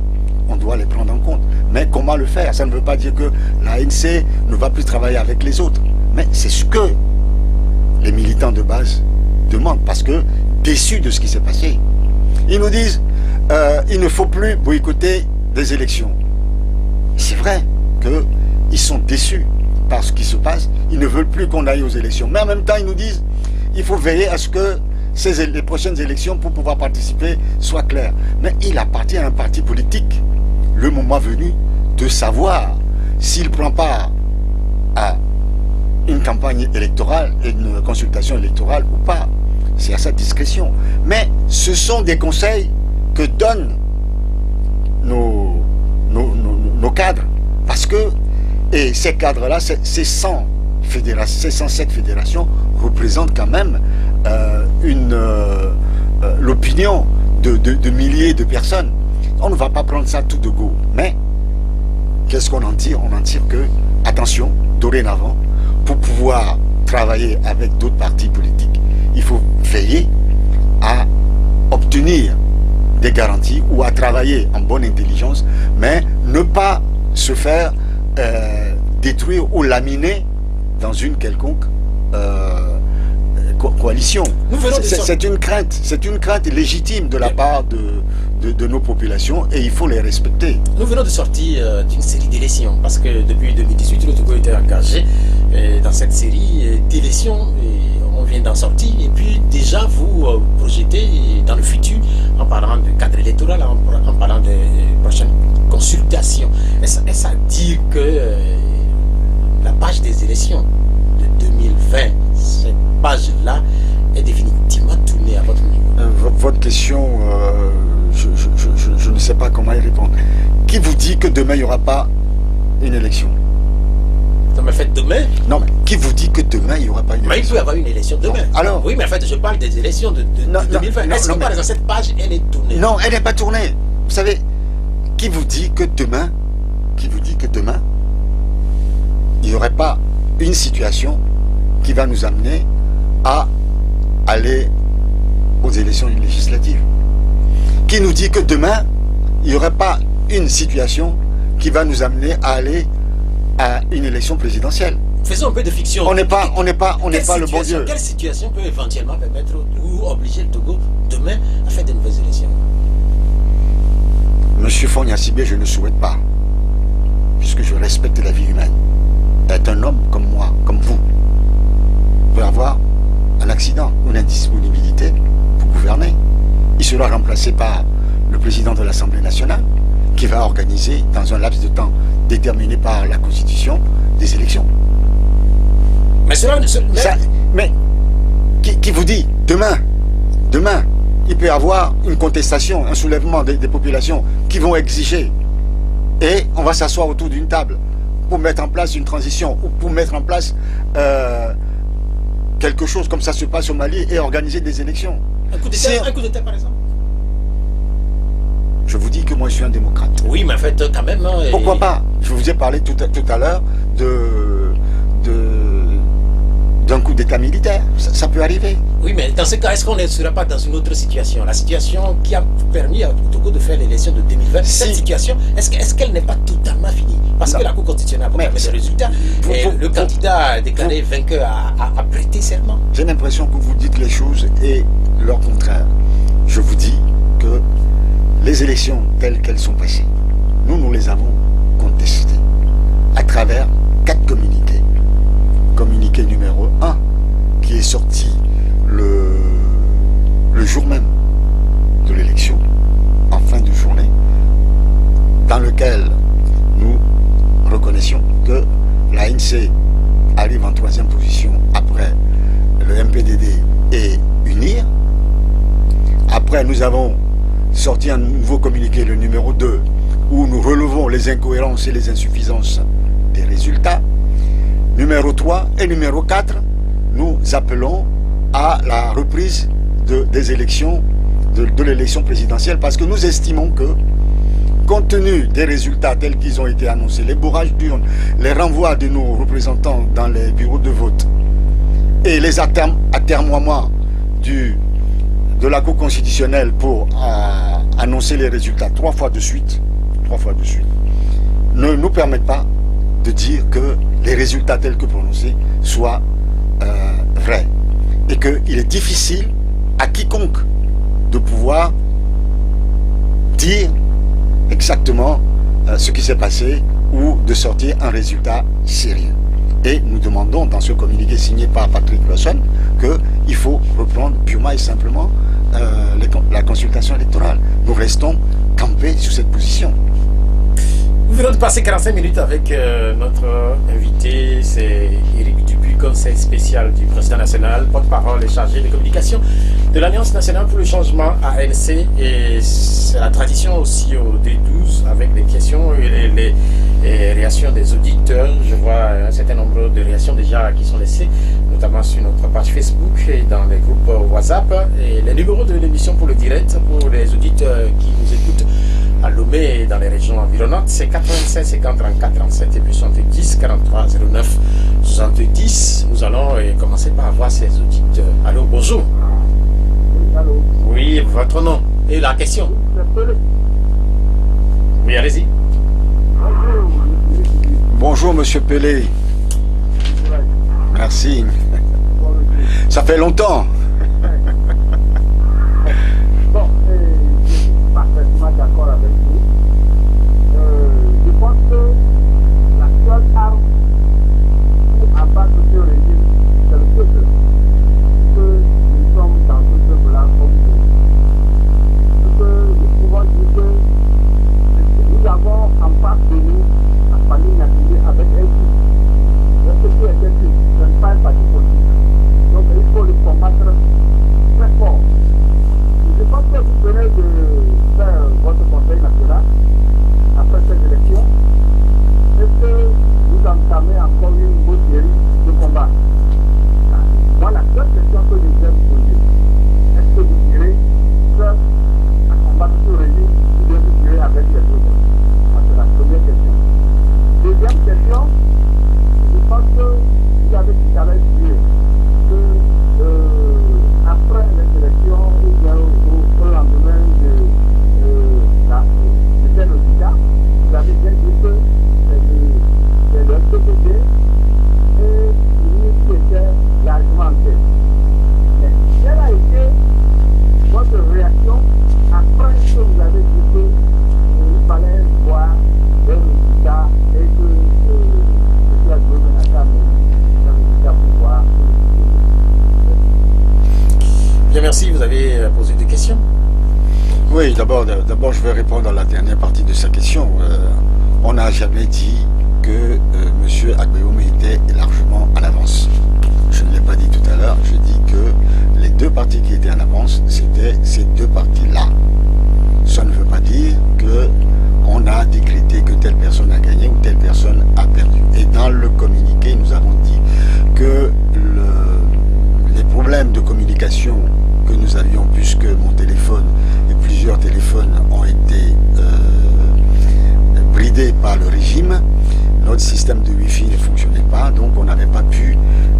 On doit les prendre en compte. Mais comment le faire? Ça ne veut pas dire que l'ANC ne va plus travailler avec les autres. Mais c'est ce que les militants de base demandent, parce que déçus de ce qui s'est passé. Ils nous disent, il ne faut plus boycotter des élections. C'est vrai qu'ils sont déçus par ce qui se passe. Ils ne veulent plus qu'on aille aux élections. Mais en même temps, ils nous disent, il faut veiller à ce que les prochaines élections, pour pouvoir participer, soient claires. Mais il appartient à un parti politique, le moment venu, de savoir s'il prend part à une campagne électorale, une consultation électorale ou pas. C'est à sa discrétion. Mais ce sont des conseils que donnent nos cadres. Parce que, et ces cadres-là, ces 107 fédérations représentent quand même l'opinion de milliers de personnes. On ne va pas prendre ça tout de go. Mais, qu'est-ce qu'on en tire? On en tire que, attention, dorénavant, pour pouvoir travailler avec d'autres partis politiques, il faut veiller à obtenir des garanties ou à travailler en bonne intelligence, mais ne pas se faire détruire ou laminer dans une quelconque coalition. C'est une crainte légitime de la part de nos populations et il faut les respecter. Nous venons de sortir d'une série d'élections parce que depuis 2018, le Togo était engagé dans cette série d'élections. On vient d'en sortir et puis déjà vous projetez dans le futur en parlant de cadre électoral, en parlant de prochaines consultations. Est-ce à dire que la page des élections de 2020, cette page-là, est définitivement tournée à votre niveau? Votre question, je ne sais pas comment y répondre. Qui vous dit que demain il n'y aura pas une élection? Non, mais en fait, demain... Non, mais qui vous dit que demain, il n'y aura pas une élection? Mais il peut y avoir une élection demain. Non. Alors... Oui, mais en fait, je parle des élections de 2020. Est-ce que par exemple, cette page, elle est tournée? Non, elle n'est pas tournée. Vous savez, qui vous dit que demain, il n'y aurait pas une situation qui va nous amener à aller aux élections législatives? Qui nous dit que demain, il n'y aurait pas une situation qui va nous amener à aller à une élection présidentielle? Faisons un peu de fiction. On n'est pas le bon Dieu. Quelle situation peut éventuellement permettre ou obliger le Togo demain à faire de nouvelles élections? Monsieur Fogna-Sibé, je ne souhaite pas, puisque je respecte la vie humaine. Être un homme comme moi, comme vous, peut avoir un accident, une indisponibilité pour gouverner. Il sera remplacé par le président de l'Assemblée nationale, qui va organiser, dans un laps de temps déterminé par la Constitution, des élections. Mais qui vous dit, demain, il peut y avoir une contestation, un soulèvement des populations qui vont exiger. Et on va s'asseoir autour d'une table pour mettre en place une transition ou pour mettre en place quelque chose comme ça se passe au Mali et organiser des élections. Un coup d'État, par exemple? Je vous dis que moi je suis un démocrate. Oui, mais en fait, quand même... Pourquoi pas? Je vous ai parlé tout à l'heure d'un coup d'État militaire. Ça peut arriver. Oui, mais dans ce cas, est-ce qu'on ne sera pas dans une autre situation? La situation qui a permis au Togo de faire l'élection de 2020, cette situation, est-ce qu'elle n'est pas totalement finie? Parce que la Cour constitutionnelle a proclamé des résultats et le candidat déclaré vainqueur a prêté serment. J'ai l'impression que vous dites les choses et leur contraire. Je vous dis que les élections telles qu'elles sont passées, nous les avons contestées à travers 4 communiqués. Communiqué numéro 1 qui est sorti le jour même de l'élection, en fin de journée, dans lequel nous reconnaissions que l'ANC arrive en 3e position après le MPDD et UNIR. Après, nous avons sorti un nouveau communiqué, le numéro 2, où nous relevons les incohérences et les insuffisances des résultats. Numéro 3 et numéro 4, nous appelons à la reprise des élections, de l'élection présidentielle, parce que nous estimons que, compte tenu des résultats tels qu'ils ont été annoncés, les bourrages d'urnes, les renvois de nos représentants dans les bureaux de vote et les atermoiements de la Cour constitutionnelle pour annoncer les résultats 3 fois de suite, ne nous permettent pas de dire que les résultats tels que prononcés soient vrais. Et qu'il est difficile à quiconque de pouvoir dire exactement ce qui s'est passé ou de sortir un résultat sérieux. Et nous demandons dans ce communiqué signé par Patrick Lawson qu'il faut reprendre purement et simplement la consultation électorale. Nous restons campés sur cette position. Nous venons de passer 45 minutes avec notre invité, c'est Éric Dupuis, conseil spécial du président national, porte-parole et chargé de communication de l'Alliance nationale pour le changement ANC. Et c'est la tradition aussi au D12 avec les questions et les réactions des auditeurs. Je vois un certain nombre de réactions déjà qui sont laissées, notamment sur notre page Facebook et dans les groupes WhatsApp. Et les numéros de l'émission pour le direct, pour les auditeurs qui nous écoutent à Lomé et dans les régions environnantes, c'est 96 50 34 37 et puis 70 43 09 70. Nous allons commencer par avoir ces auditeurs. Allô, bonjour. Oui, allô. Oui, votre nom et la question. Oui, allez-y. Bonjour Monsieur Pelé. Merci. Ça fait longtemps. Bon, je suis parfaitement d'accord avec vous. Je pense que la seule arme pour abattre ce régime, c'est le peuple. Que nous sommes dans ce peuple-là comme nous. Que nous pouvons dire que nous avons en face de nous la famille nationale avec un type. Ce qui est un type, ce n'est pas un parti politique. Donc il faut le combattre très fort. Je pense que vous venez de faire votre conseil national après cette élection. Est-ce que vous entamez encore une bonne série de combats? Moi, la seule question que je voulais vous poser, est-ce que vous irez seul à combattre ce régime ou bien vous irez avec les autres? C'est la première question. Deuxième question, je pense que vous avez tout à l'heure dit que après les élections ou bien au lendemain de tel résultat, vous avez bien dit que c'est le PPD et lui qui était largement en tête. Mais quelle a été votre réaction après que vous avez dit qu'il fallait voir le résultat et que la gouvernement a mis le résultat pour voir? Bien, merci. Vous avez posé des questions. Oui, d'abord, je vais répondre à la dernière partie de sa question. On n'a jamais dit que M. Agbeoum était largement en avance. Je ne l'ai pas dit tout à l'heure. Je dis que les deux partis qui étaient en avance, c'était ces deux partis-là. Ça ne veut pas dire qu'on a décrété que telle personne a gagné ou telle personne a perdu. Et dans le communiqué, nous avons dit que les problèmes de communication que nous avions, puisque mon téléphone et plusieurs téléphones ont été bridés par le régime, notre système de Wi-Fi ne fonctionnait pas, donc on n'avait pas pu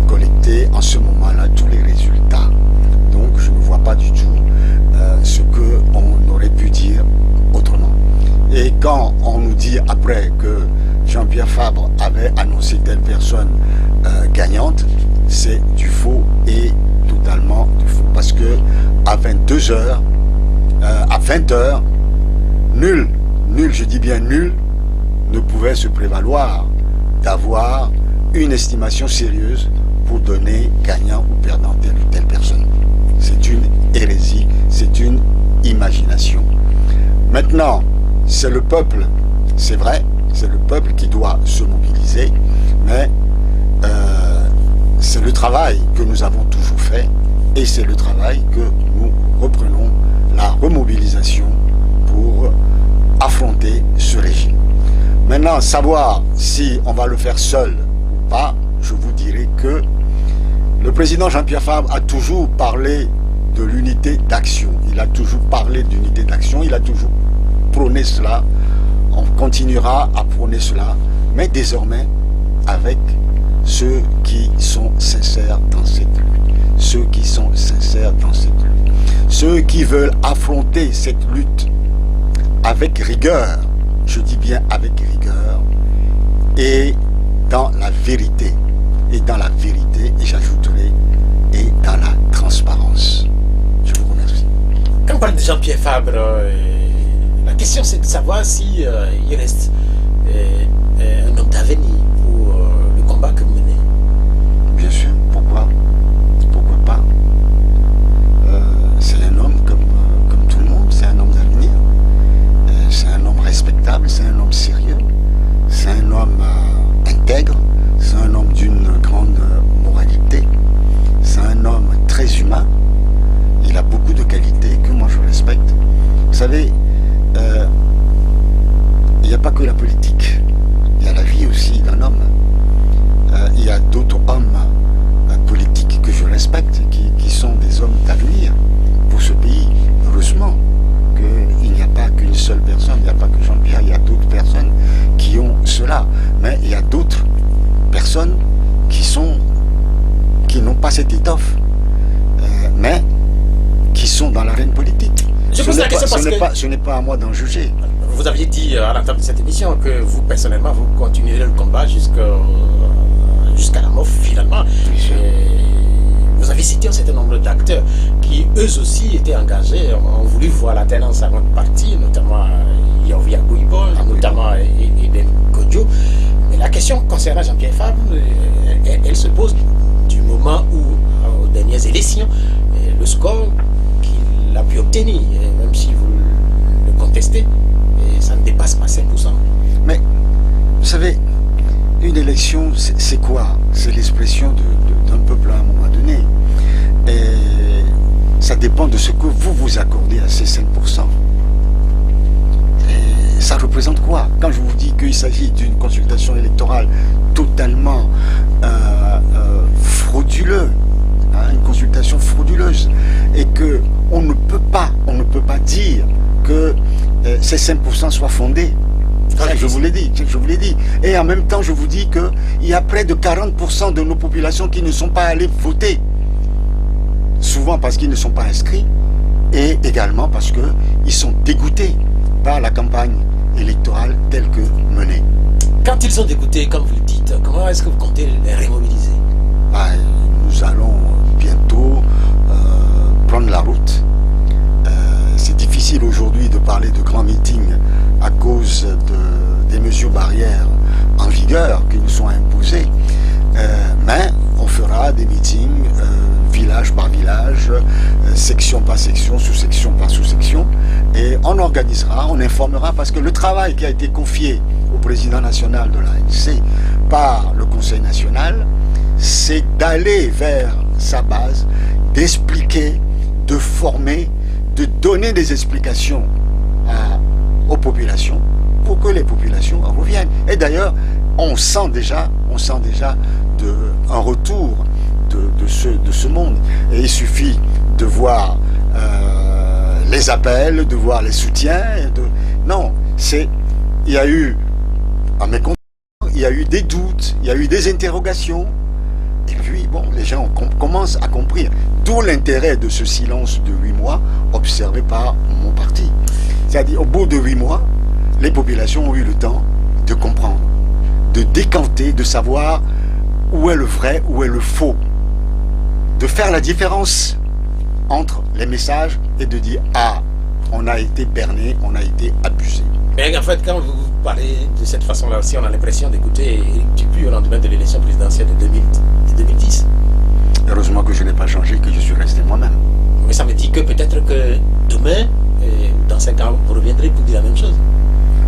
collecter en ce moment-là tous les résultats. Donc je ne vois pas du tout ce qu'on aurait pu dire autrement. Et quand on nous dit après que Jean-Pierre Fabre avait annoncé telle personne gagnante, c'est du faux et totalement du faux. Parce que à 22h, à 20h, nul, je dis bien nul, ne pouvait se prévaloir d'avoir une estimation sérieuse pour donner gagnant ou perdant telle ou telle personne. C'est une hérésie, c'est une imagination. Maintenant, c'est le peuple, c'est vrai, c'est le peuple qui doit se mobiliser, mais c'est le travail que nous avons toujours fait et c'est le travail que nous reprenons, la remobilisation pour affronter ce régime. Maintenant, savoir si on va le faire seul ou pas, je vous dirai que le président Jean-Pierre Fabre a toujours parlé de l'unité d'action. Il a toujours parlé d'unité d'action, il a toujours prôné cela. On continuera à prôner cela, mais désormais avec ceux qui sont sincères dans cette lutte. Ceux qui sont sincères dans cette lutte. Ceux qui veulent affronter cette lutte avec rigueur, je dis bien avec rigueur, et dans la vérité. Et dans la vérité, et j'ajouterai, et dans la transparence. Je vous remercie. Quand on parle de Jean-Pierre Fabre, la question c'est de savoir si il reste un homme d'avenir pour le combat que vous menez. Bien sûr, pourquoi pas. C'est un homme comme tout le monde, c'est un homme d'avenir. C'est un homme respectable, c'est un homme sérieux, c'est un homme intègre, c'est un homme d'une grande morale. pas que la politique, il y a la vie aussi d'un homme. Il y a d'autres hommes politiques que je respecte, qui sont des hommes d'avenir pour ce pays. Heureusement qu'il n'y a pas qu'une seule personne, il n'y a pas que Jean-Pierre, il y a d'autres personnes qui ont cela. Mais il y a d'autres personnes qui n'ont pas cette étoffe, mais qui sont dans l'arène politique. Je pose la question parce que ce n'est pas à moi d'en juger. Vous aviez dit à l'entame de cette émission que vous, personnellement, vous continuerez le combat jusqu'à la mort, finalement. Vous avez cité un certain nombre d'acteurs qui, eux aussi, étaient engagés, ont voulu voir la tendance à notre parti, notamment Yovia Gouibo, notamment Eden Kodjo. Mais la question concernant Jean-Pierre Fabre, elle se pose du moment où, aux dernières élections, le score qu'il a pu obtenir, même si vous le contestez, ça ne dépasse pas 5%. Mais, vous savez, une élection, c'est quoi? C'est l'expression d'un peuple à un moment donné. Et ça dépend de ce que vous accordez à ces 5%. Et ça représente quoi? Quand je vous dis qu'il s'agit d'une consultation électorale totalement frauduleuse, une consultation frauduleuse, et que on ne peut pas dire que ces 5% soient fondés. Ça, je vous l'ai dit. Et en même temps, je vous dis qu'il y a près de 40% de nos populations qui ne sont pas allées voter. Souvent parce qu'ils ne sont pas inscrits, et également parce qu'ils sont dégoûtés par la campagne électorale telle que menée. Quand ils sont dégoûtés, comme vous le dites, comment est-ce que vous comptez les remobiliser? Nous allons bientôt prendre la route. C'est difficile aujourd'hui de parler de grands meetings à cause des mesures barrières en vigueur qui nous sont imposées. Mais on fera des meetings village par village, section par section, sous-section par sous-section. Et on organisera, on informera, parce que le travail qui a été confié au président national de l'ANC par le Conseil national, c'est d'aller vers sa base, d'expliquer, de former, de donner des explications aux populations pour que les populations reviennent. Et d'ailleurs, on sent déjà un retour de ce monde. Et il suffit de voir les appels, de voir les soutiens. Non, il y a eu, à mes comptes, il y a eu des doutes, il y a eu des interrogations. Et puis, bon, les gens commencent à comprendre. D'où l'intérêt de ce silence de 8 mois observé par mon parti. C'est-à-dire, au bout de 8 mois, les populations ont eu le temps de comprendre, de décanter, de savoir où est le vrai, où est le faux. De faire la différence entre les messages et de dire « Ah, on a été berné, on a été abusé ». Mais en fait, quand vous parlez de cette façon-là aussi, on a l'impression d'écouter Éric Dupuis au lendemain de l'élection présidentielle de 2010. Heureusement que je n'ai pas changé, que je suis resté moi-même. Mais ça me dit que peut-être que demain, dans 5 ans, vous reviendrez pour dire la même chose.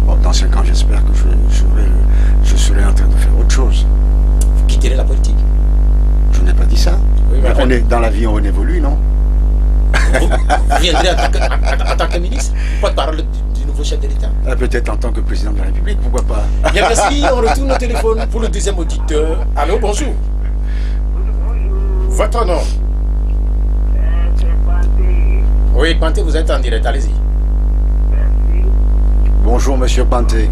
Bon, dans 5 ans, j'espère que je serai en train de faire autre chose. Vous quitterez la politique? Je n'ai pas dit ça. Oui, mais on est, dans la vie, on évolue, non? Vous viendrez en tant que ministre, porte-parole du nouveau chef de l'État? Peut-être en tant que président de la République, pourquoi pas? Bien, merci. On retourne au téléphone pour le deuxième auditeur. Allô, bonjour. Votre nom? Oui, Panté, vous êtes en direct, allez-y. Bonjour, monsieur Panté.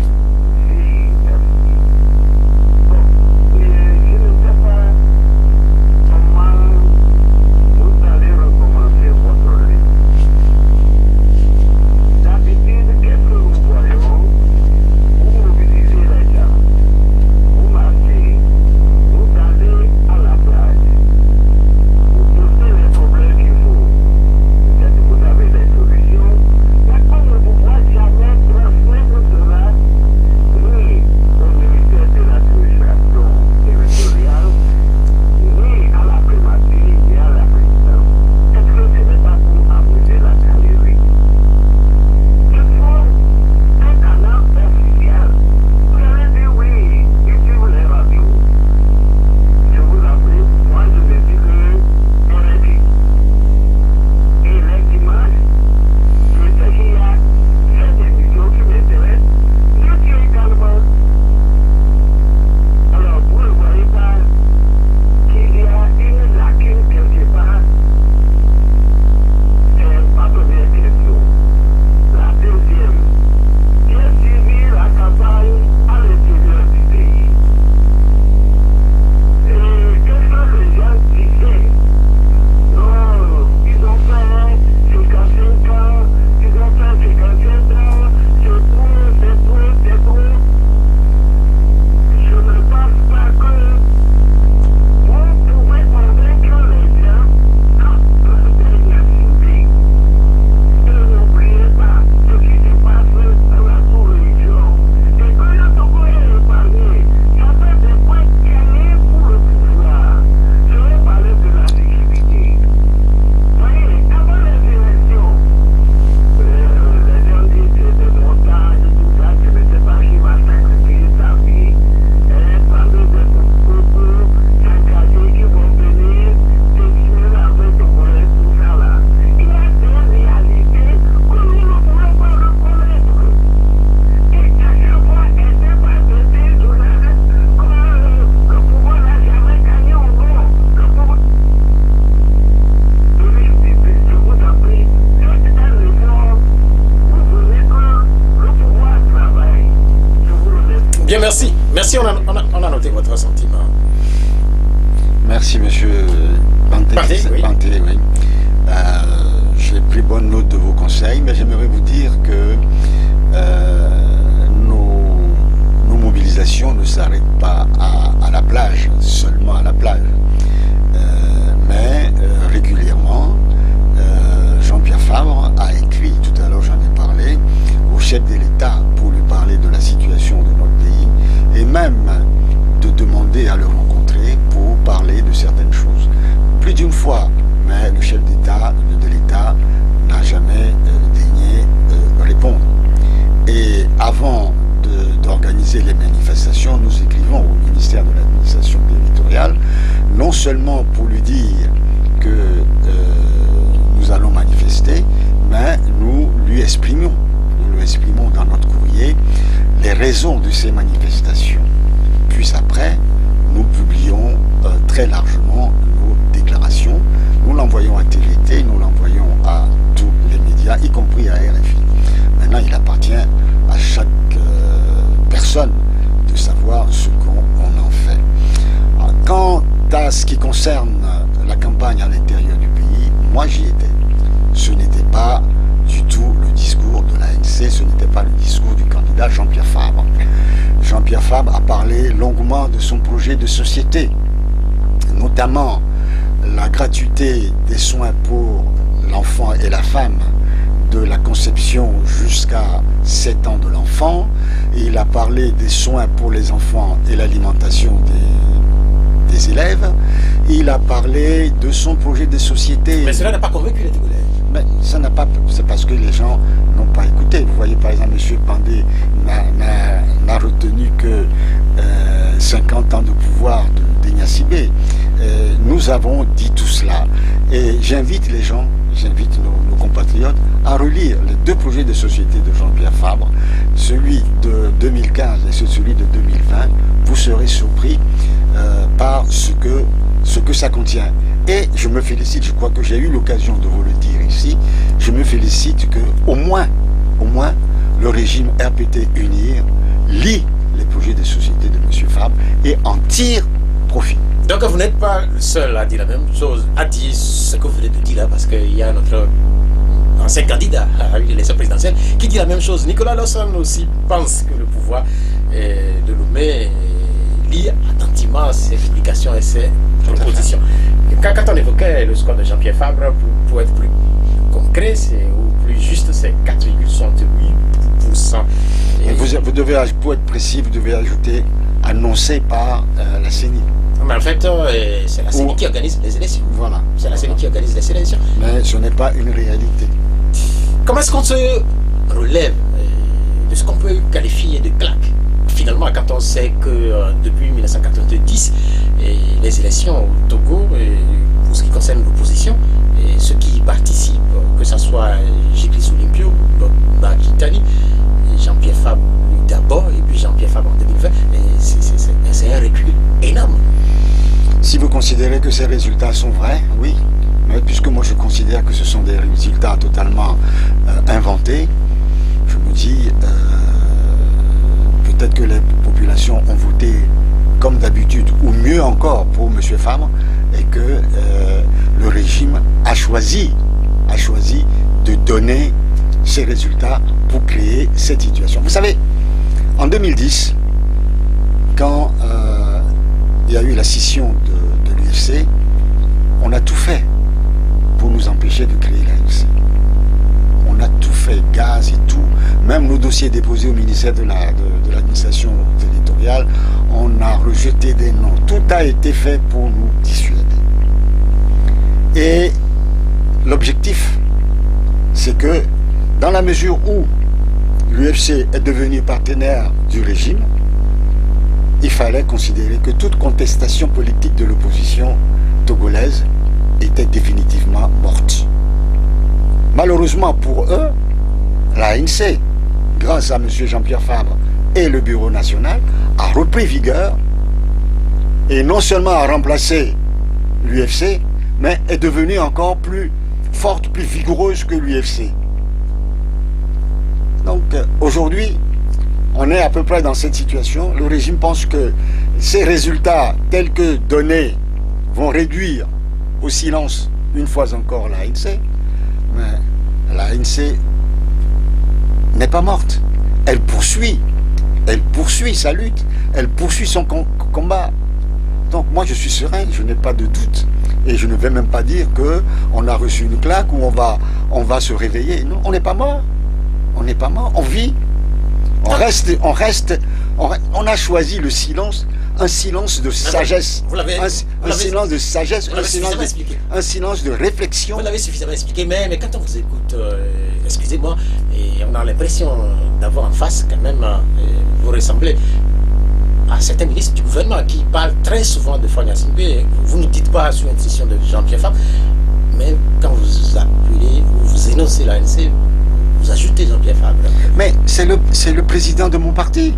Bien, merci. Merci, on a noté votre sentiment. Merci, monsieur Panté. Oui. Panté, oui. J'ai pris bonne note de vos conseils, mais j'aimerais vous dire que nos mobilisations ne s'arrêtent pas à la plage, seulement à la plage. Mais régulièrement, Jean-Pierre Fabre a écrit, tout à l'heure j'en ai parlé, au chef de l'État pour lui parler de la situation de notre pays et même de demander à le rencontrer pour parler de certaines choses. Plus d'une fois, mais le chef d'État de l'État n'a jamais daigné répondre. Et avant d'organiser les manifestations, nous écrivons au ministère de l'administration territoriale, non seulement pour lui dire que nous allons manifester, mais nous lui exprimons dans notre courrier les raisons de ces manifestations. Puis après, nous publions très largement nos déclarations. Nous l'envoyons à TVT, nous l'envoyons à tous les médias, y compris à RFI. Maintenant, il appartient à chaque personne de savoir ce qu'on en fait. Quant à ce qui concerne la campagne à l'intérieur du pays, moi j'y étais. Ce n'était pas du tout le discours de l'ANC, ce n'était pas le discours du candidat Jean-Pierre Fabre. Jean-Pierre Fabre a parlé longuement de son projet de société, notamment la gratuité des soins pour l'enfant et la femme, de la conception jusqu'à 7 ans de l'enfant. Il a parlé des soins pour les enfants et l'alimentation des élèves. Il a parlé de son projet de société. Mais cela n'a pas convaincu les Togolais. Mais ça n'a pas, c'est parce que les gens n'ont pas écouté. Vous voyez, par exemple, M. Pandé n'a retenu que 50 ans de pouvoir d'Ignacibé. Nous avons dit tout cela. Et j'invite les gens, j'invite nos compatriotes à relire les deux projets de société de Jean-Pierre Fabre, celui de 2015 et celui de 2020. Vous serez surpris par ce que ça contient. Et je me félicite, je crois que j'ai eu l'occasion de vous le dire ici, je me félicite que au moins, le régime RPT UNIR lit les projets de société de M. Fabre et en tire profit. Donc vous n'êtes pas le seul à dire la même chose, à dire ce que vous venez de dire là, parce qu'il y a notre ancien candidat à l'élection présidentielle qui dit la même chose. Nicolas Lawson aussi pense que le pouvoir de Lomé lit attentivement ses explications et ses propositions. Quand on évoquait le score de Jean-Pierre Fabre, pour être plus concret, ou plus juste, c'est 4,68%. Vous devez, pour être précis, vous devez ajouter annoncé par la CENI. Mais en fait, c'est la CENI qui organise les élections. Voilà. C'est la CENI qui organise les élections. Mais ce n'est pas une réalité. Comment est-ce qu'on se relève de ce qu'on peut qualifier de claque? Finalement, quand on sait que depuis 1990, les élections au Togo, pour ce qui concerne l'opposition, ceux qui y participent, que ce soit Giklis Olympio, Bakitani, Jean-Pierre Fabre d'abord, et puis Jean-Pierre Fabre en 2020, c'est un recul énorme. Si vous considérez que ces résultats sont vrais, oui. Mais puisque moi je considère que ce sont des résultats totalement inventés, je me dis peut-être que les populations ont voté comme d'habitude, ou mieux encore pour M. Fabre, et que le régime a choisi de donner ces résultats pour créer cette situation. Vous savez, en 2010, quand il y a eu la scission de l'UFC, on a tout fait pour nous empêcher de créer l'ANC. On a tout fait, gaz et tout. Même nos dossiers déposés au ministère de l'administration territoriale, on a rejeté des noms. Tout a été fait pour nous dissuader. Et l'objectif, c'est que dans la mesure où l'UFC est devenu partenaire du régime, il fallait considérer que toute contestation politique de l'opposition togolaise était définitivement morte. Malheureusement pour eux, l'ANC, grâce à M. Jean-Pierre Fabre et le Bureau national, a repris vigueur et non seulement a remplacé l'UFC, mais est devenue encore plus forte, plus vigoureuse que l'UFC. Donc aujourd'hui, on est à peu près dans cette situation. Le régime pense que ces résultats tels que donnés vont réduire au silence une fois encore l'ANC. Mais l'ANC n'est pas morte. Elle poursuit sa lutte, elle poursuit son combat. Donc moi je suis serein, je n'ai pas de doute. Et je ne vais même pas dire qu'on a reçu une claque ou on va se réveiller. Non, on n'est pas mort. On n'est pas mort, on vit. On a choisi le silence, un silence de sagesse. Un silence de sagesse, un silence de réflexion. Vous l'avez suffisamment expliqué, mais quand on vous écoute, excusez-moi, et on a l'impression d'avoir en face quand même, vous ressemblez à certains ministres du gouvernement qui parlent très souvent de Fania Singbe. Vous ne dites pas sur une session de Jean-Pierre Fabre, mais quand vous appelez ou vous énoncez l'ANC, vous ajoutez Jean-Pierre Fabre. Mais c'est le président de mon parti.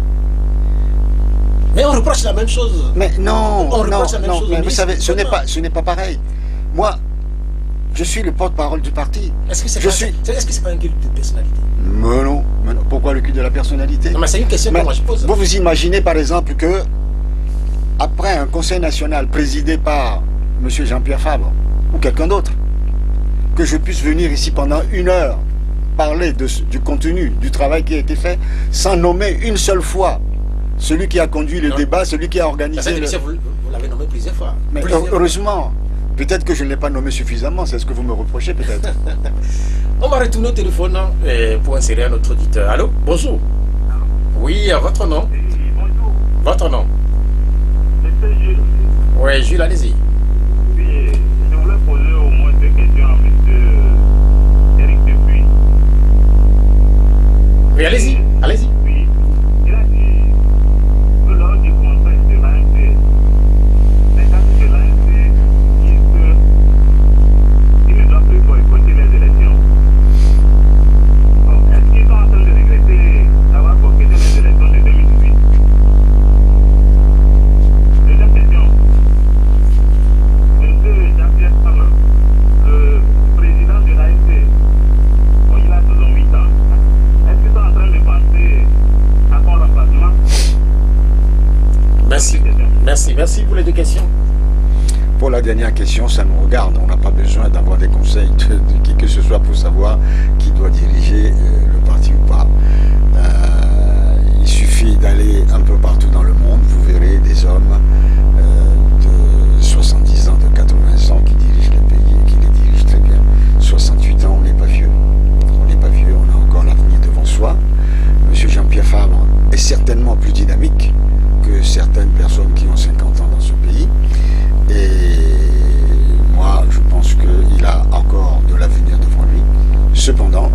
Mais on reproche la même chose. Mais non, mais vous savez, ce n'est pas pareil. Moi, je suis le porte-parole du parti. Est-ce que c'est pas un culte de personnalité? Mais non. Pourquoi le culte de la personnalité? Non, mais c'est une question que moi je pose. Vous imaginez par exemple que, après un conseil national présidé par M. Jean-Pierre Fabre ou quelqu'un d'autre, que je puisse venir ici pendant 1 heure parler du contenu, du travail qui a été fait, sans nommer une seule fois celui qui a conduit le débat, celui qui a organisé Vous l'avez nommé plusieurs fois. Mais heureusement, peut-être que je ne l'ai pas nommé suffisamment, c'est ce que vous me reprochez peut-être. On va retourner au téléphone pour insérer un autre auditeur. Allô, bonjour. Oui, votre nom? Bonjour. Votre nom? Monsieur Jules. Oui, Jules, allez-y. Oui, je voulais poser au moins 2 questions à monsieur Éric Dupuis. Oui, allez-y, allez-y. Oui, il a dit que lors du conseil de l'ANC, les gens de l'ANC disent qu'ils ne doivent plus boycotter les élections. Bon, est-ce qu'ils sont en train de regretter d'avoir boycotté les élections de 2018? Deuxième question. Monsieur Jean-Pierre Fabre, le président de l'ANC, bon, il a 68 ans. Est-ce qu'ils sont en train de penser à son remplacement? Merci pour les 2 questions. Pour la dernière question, ça nous regarde. On n'a pas besoin d'avoir des conseils de qui que ce soit pour savoir qui doit diriger le parti ou pas. Il suffit d'aller un peu partout dans le monde, vous verrez des hommes de 70 ans, de 80 ans qui dirigent les pays et qui les dirigent très bien. 68 ans, on n'est pas vieux. On n'est pas vieux, on a encore l'avenir devant soi. Monsieur Jean-Pierre Fabre est certainement plus dynamique que certaines personnes qui ont 50 ans dans ce pays. Et moi, je pense qu'il a encore de l'avenir devant lui. Cependant,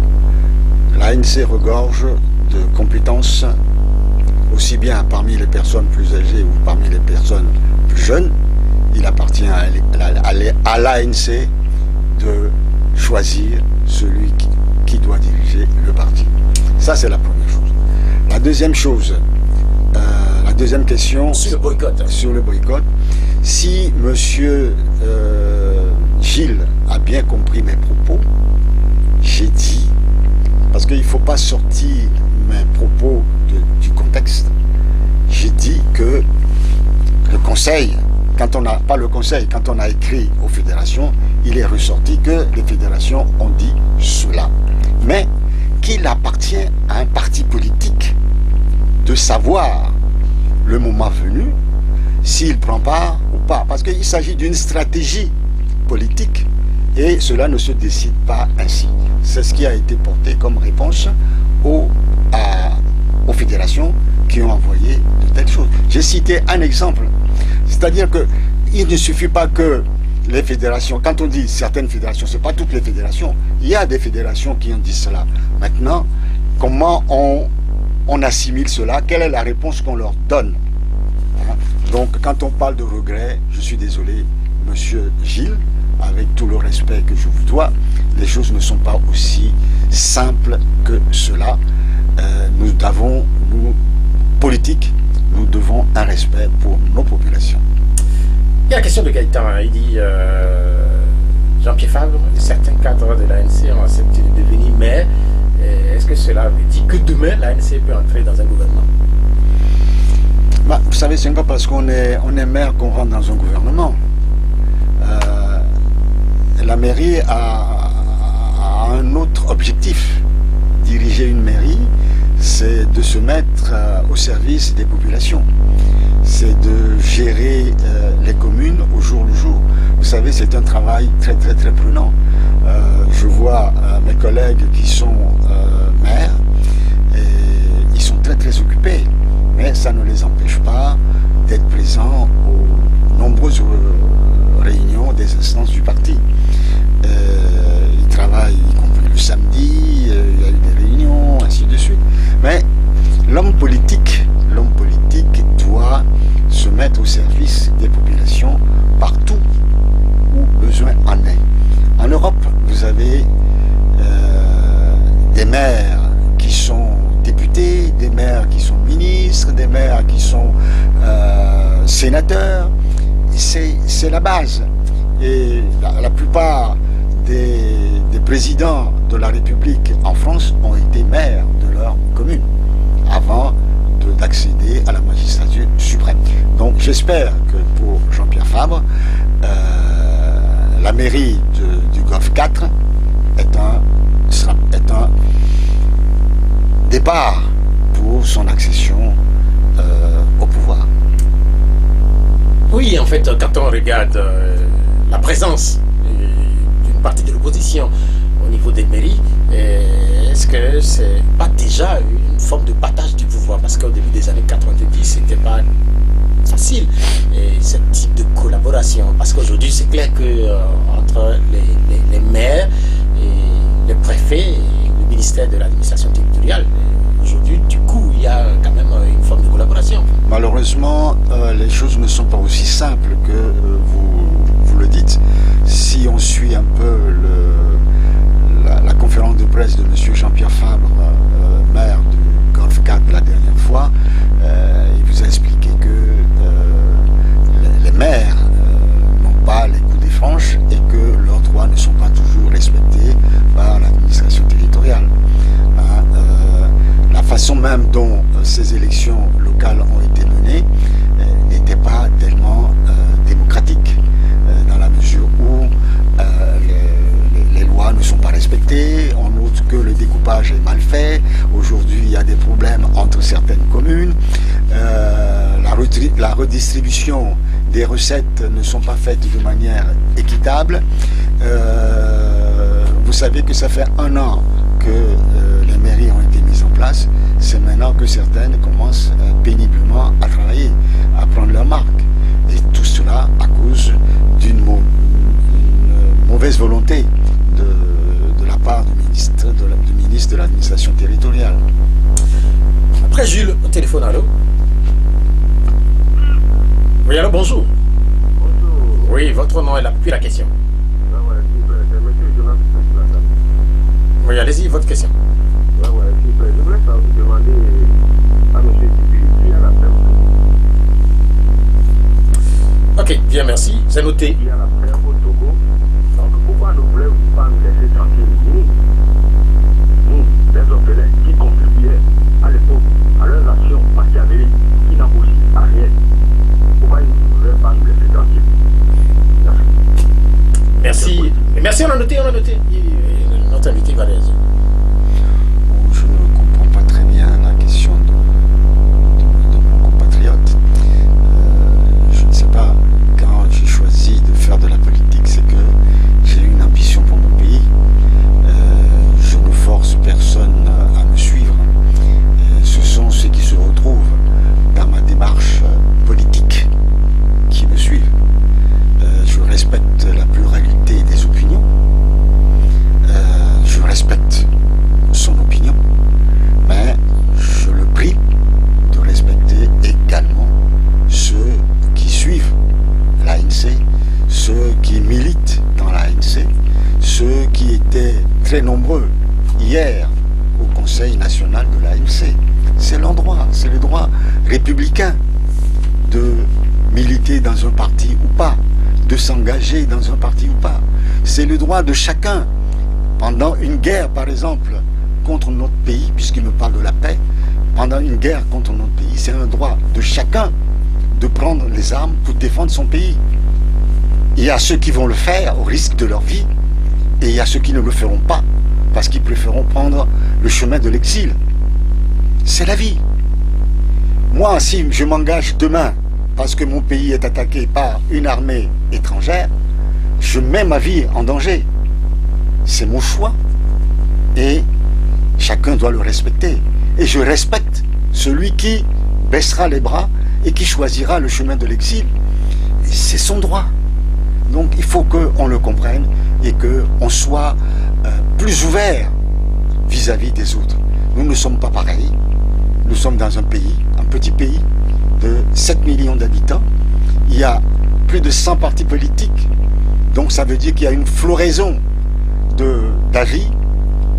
l'ANC regorge de compétences aussi bien parmi les personnes plus âgées ou parmi les personnes plus jeunes. Il appartient à l'ANC de choisir celui qui doit diriger le parti. Ça, c'est la première chose. La deuxième chose, la deuxième question... Sur le boycott. Si M. Gilles a bien compris mes propos, j'ai dit, parce qu'il ne faut pas sortir mes propos du contexte, j'ai dit que le conseil, quand on a écrit aux fédérations, il est ressorti que les fédérations ont dit cela. Mais qu'il appartient à un parti politique de savoir le moment venu s'il prend part ou pas. Parce qu'il s'agit d'une stratégie politique et cela ne se décide pas ainsi. C'est ce qui a été porté comme réponse aux fédérations qui ont envoyé de telles choses. J'ai cité un exemple. C'est-à-dire qu'il ne suffit pas que les fédérations, quand on dit certaines fédérations, ce n'est pas toutes les fédérations, il y a des fédérations qui ont dit cela. Maintenant, comment on assimile cela? Quelle est la réponse qu'on leur donne? Donc, quand on parle de regret, je suis désolé, monsieur Gilles, avec tout le respect que je vous dois, les choses ne sont pas aussi simples que cela. Nous, politiques, nous devons un respect pour nos populations. Il y a la question de Gaëtan, il dit Jean-Pierre Fabre, certains cadres de l'ANC ont accepté de devenir maire Est-ce que cela veut dire que demain, l'ANC peut entrer dans un gouvernement? Bah, vous savez, ce n'est pas parce qu'on est maire qu'on rentre dans un gouvernement. La mairie a un autre objectif. Diriger une mairie, c'est de se mettre au service des populations. C'est de gérer les communes au jour le jour. Vous savez, c'est un travail très prenant. Je vois mes collègues qui sont maires, et ils sont très occupés, mais ça ne les empêche pas d'être présents aux nombreuses réunions des instances du parti. Ils travaillent, y compris le samedi, il y a eu des réunions, ainsi de suite. Mais l'homme politique doit se mettre au service des populations partout où besoin en est. En Europe, vous avez des maires qui sont députés, des maires qui sont ministres, des maires qui sont sénateurs. C'est la base. Et la plupart des présidents de la République en France ont été maires de leur commune avant d'accéder à la magistrature suprême. Donc j'espère que pour Jean-Pierre Fabre, la mairie du Golfe 4 est un départ pour son accession au pouvoir. Oui, en fait, quand on regarde la présence d'une partie de l'opposition au niveau des mairies, est-ce que c'est pas déjà une forme de partage du pouvoir? Parce qu'au début des années 90, c'était pas facile, et ce type de collaboration. Parce qu'aujourd'hui, c'est clair que entre les maires et les préfets et le ministère de l'administration territoriale, aujourd'hui, du coup, il y a quand même une forme de collaboration. Malheureusement, les choses ne sont pas aussi simples que vous le dites. Si on suit un peu la conférence de presse de M. Jean-Pierre Fabre, maire du Golfe 4 la dernière fois, il vous a expliqué que les maires n'ont pas les coups des franches et que leurs droits ne sont pas toujours respectés par l'administration territoriale. La façon même dont ces élections locales ont été menées n'était pas tellement démocratique, dans la mesure où les lois ne sont pas respectées. On note que le découpage est mal fait. Aujourd'hui, il y a des problèmes entre certaines communes. La redistribution des recettes ne sont pas faites de manière équitable. Vous savez que ça fait 1 an que les mairies ont été mises en place. C'est maintenant que certaines commencent péniblement à travailler, à prendre leur marque. Et tout cela à cause d'une mauvaise volonté de la part du ministre de l'administration territoriale. Après Jules, au téléphone, allô? Oui, allô, bonjour. Bonjour. Oui, votre nom est là, puis la question. C'est monsieur Jonas. Oui, allez-y, votre question. Je voulais demander à M. Tibi qui a la paix au Togo. Ok, bien, merci. C'est noté. Qui a la paix au Togo. Donc pourquoi ne voulez-vous pas nous laisser tranquilles, nous, les orphelins qui contribuaient à l'époque à leurs actions machiavéliques, qui n'aboutissent à rien? Pourquoi ils ne voulaient pas nous laisser tranquilles? Merci. Merci, on a noté. Notre invité va réagir. Je ne comprends pas très bien la question de mon compatriote. Je ne sais pas, quand j'ai choisi de faire de la politique, c'est que j'ai une ambition pour mon pays. Je ne force personne à me suivre. Ce sont ceux qui se retrouvent dans ma démarche politique qui me suivent. Je respecte la pluralité des opinions. Je respecte son opinion, mais je le prie de respecter également ceux qui suivent l'ANC, ceux qui militent dans l'ANC, ceux qui étaient très nombreux hier au Conseil national de l'ANC. C'est l'endroit, c'est le droit républicain de militer dans un parti ou pas, de s'engager dans un parti ou pas. C'est le droit de chacun. Pendant une guerre, par exemple, contre notre pays, puisqu'il me parle de la paix, pendant une guerre contre notre pays. C'est un droit de chacun de prendre les armes pour défendre son pays. Il y a ceux qui vont le faire au risque de leur vie, et il y a ceux qui ne le feront pas, parce qu'ils préféreront prendre le chemin de l'exil. C'est la vie. Moi, si je m'engage demain, parce que mon pays est attaqué par une armée étrangère, je mets ma vie en danger. C'est mon choix. Et chacun doit le respecter. Et je respecte celui qui baissera les bras et qui choisira le chemin de l'exil. C'est son droit. Donc il faut qu'on le comprenne et qu'on soit plus ouvert vis-à-vis des autres. Nous ne sommes pas pareils. Nous sommes dans un pays, un petit pays de 7 millions d'habitants. Il y a plus de 100 partis politiques. Donc ça veut dire qu'il y a une floraison d'avis.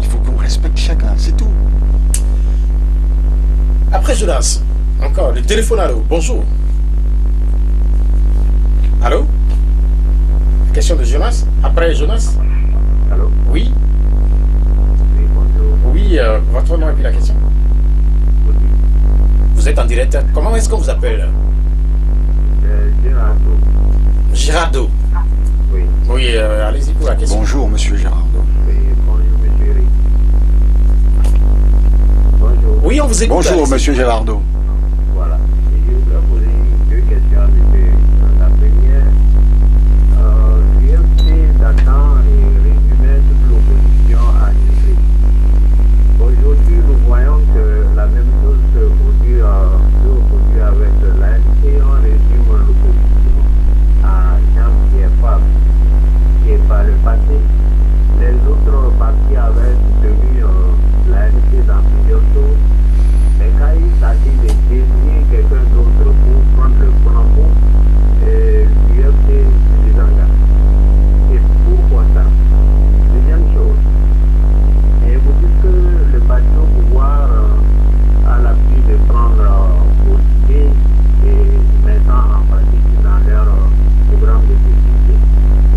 Il faut qu'on respecte chacun, c'est tout. Après Jonas, encore le téléphone, allô, bonjour. Allô? Question de Jonas. Après Jonas? Allô? Oui. Oui, bonjour. Oui, votre nom et puis la question. Vous êtes en direct. Comment est-ce qu'on vous appelle? Gérardo. Girardo. Oui. Oui, allez-y pour la question. Bonjour, monsieur Gérardo. Oui, bonjour, monsieur Eric. Bonjour. Oui, on vous écoute. Bonjour, allez-y. monsieur Gérardo. Voilà. Et je voudrais poser deux questions à monsieur Eric. La première, l'UFC d'attend et résumait toute l'opposition à l'UFC. Aujourd'hui, nous voyons que la même chose se produit avec l'ANC. On résume l'opposition à Jean-Pierre Fabre, qui est par le passé. Les autres partis avaient soutenu l'ANC dans plusieurs choses. Mais quand il s'agit de désigner quelqu'un d'autre pour prendre le flambeau, l'UFC se désengage. Et pourquoi ça? Deuxième chose, et vous dites que le parti au pouvoir a l'appui de prendre vos idées et mettant en pratique dans leur programme de société.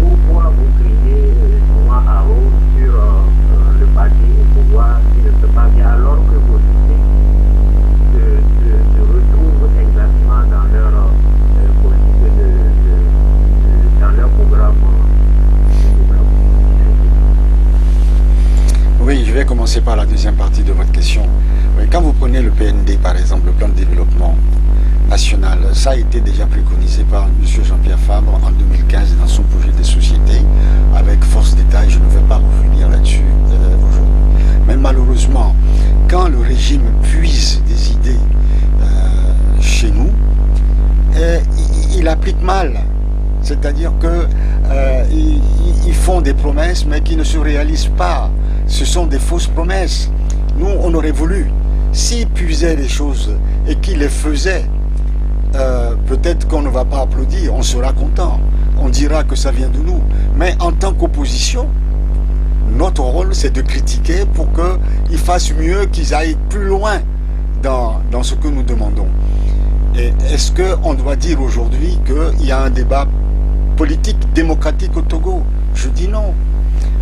Pourquoi vous criez souvent à haut sur le parti au pouvoir qui ne fait pas bien alors que vos idées se retrouvent exactement dans leur politique dans leur programme de développement? Oui, je vais commencer par la deuxième partie de votre question. Oui, quand vous prenez le PND, par exemple, le plan de développement national, ça a été déjà préconisé par M. Jean-Pierre Fabre en 2015 dans son projet de société avec force d'État, et je ne vais pas revenir là-dessus aujourd'hui. Mais malheureusement, quand le régime puise des idées chez nous, il applique mal. C'est-à-dire qu'ils font des promesses mais qui ne se réalisent pas. Ce sont des fausses promesses. Nous, on aurait voulu, s'ils puisaient les choses et qu'ils les faisaient, peut-être qu'on ne va pas applaudir, on sera content. On dira que ça vient de nous. Mais en tant qu'opposition, notre rôle, c'est de critiquer pour qu'ils fassent mieux, qu'ils aillent plus loin dans ce que nous demandons. Et est-ce qu'on doit dire aujourd'hui qu'il y a un débat politique démocratique au Togo? Je dis non.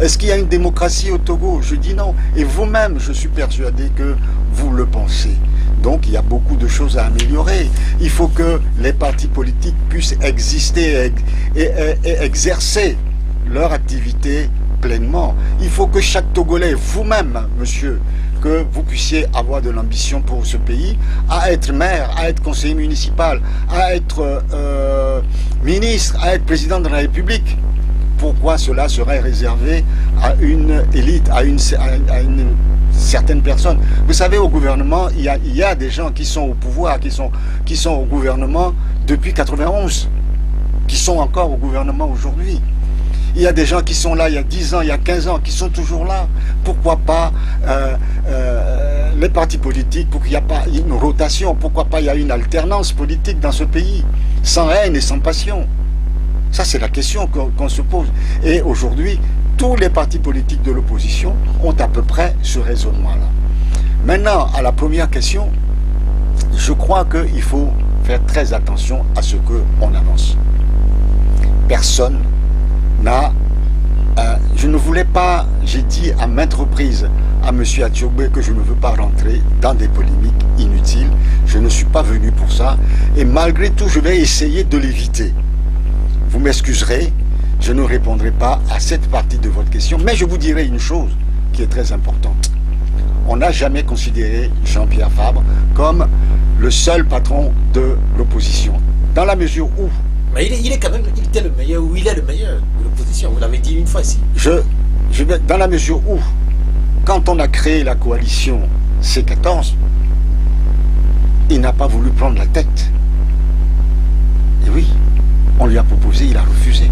Est-ce qu'il y a une démocratie au Togo? Je dis non. Et vous-même, je suis persuadé que vous le pensez. Donc il y a beaucoup de choses à améliorer. Il faut que les partis politiques puissent exister et exercer leur activité pleinement. Il faut que chaque Togolais, vous-même, monsieur, que vous puissiez avoir de l'ambition pour ce pays, à être maire, à être conseiller municipal, à être ministre, à être président de la République. Pourquoi cela serait réservé à une élite, à une certaine personne? Vous savez, au gouvernement, il y a des gens qui sont au pouvoir, qui sont au gouvernement depuis 91, qui sont encore au gouvernement aujourd'hui. Il y a des gens qui sont là il y a 10 ans, il y a 15 ans, qui sont toujours là. Pourquoi pas les partis politiques, pour qu'il n'y ait pas une rotation? Pourquoi pas il y a une alternance politique dans ce pays, sans haine et sans passion? Ça, c'est la question qu'on se pose. Et aujourd'hui, tous les partis politiques de l'opposition ont à peu près ce raisonnement-là. Maintenant, à la première question, je crois qu'il faut faire très attention à ce qu'on avance. Personne n'a... je ne voulais pas, j'ai dit à maintes reprises, à M. Atiogbe que je ne veux pas rentrer dans des polémiques inutiles. Je ne suis pas venu pour ça. Et malgré tout, je vais essayer de l'éviter. Vous m'excuserez, je ne répondrai pas à cette partie de votre question, mais je vous dirai une chose qui est très importante. On n'a jamais considéré Jean-Pierre Fabre comme le seul patron de l'opposition. Dans la mesure où... Mais il était le meilleur, ou il est le meilleur de l'opposition. Vous l'avez dit une fois ici. Dans la mesure où, quand on a créé la coalition C14, il n'a pas voulu prendre la tête. Et oui, on lui a proposé, il a refusé.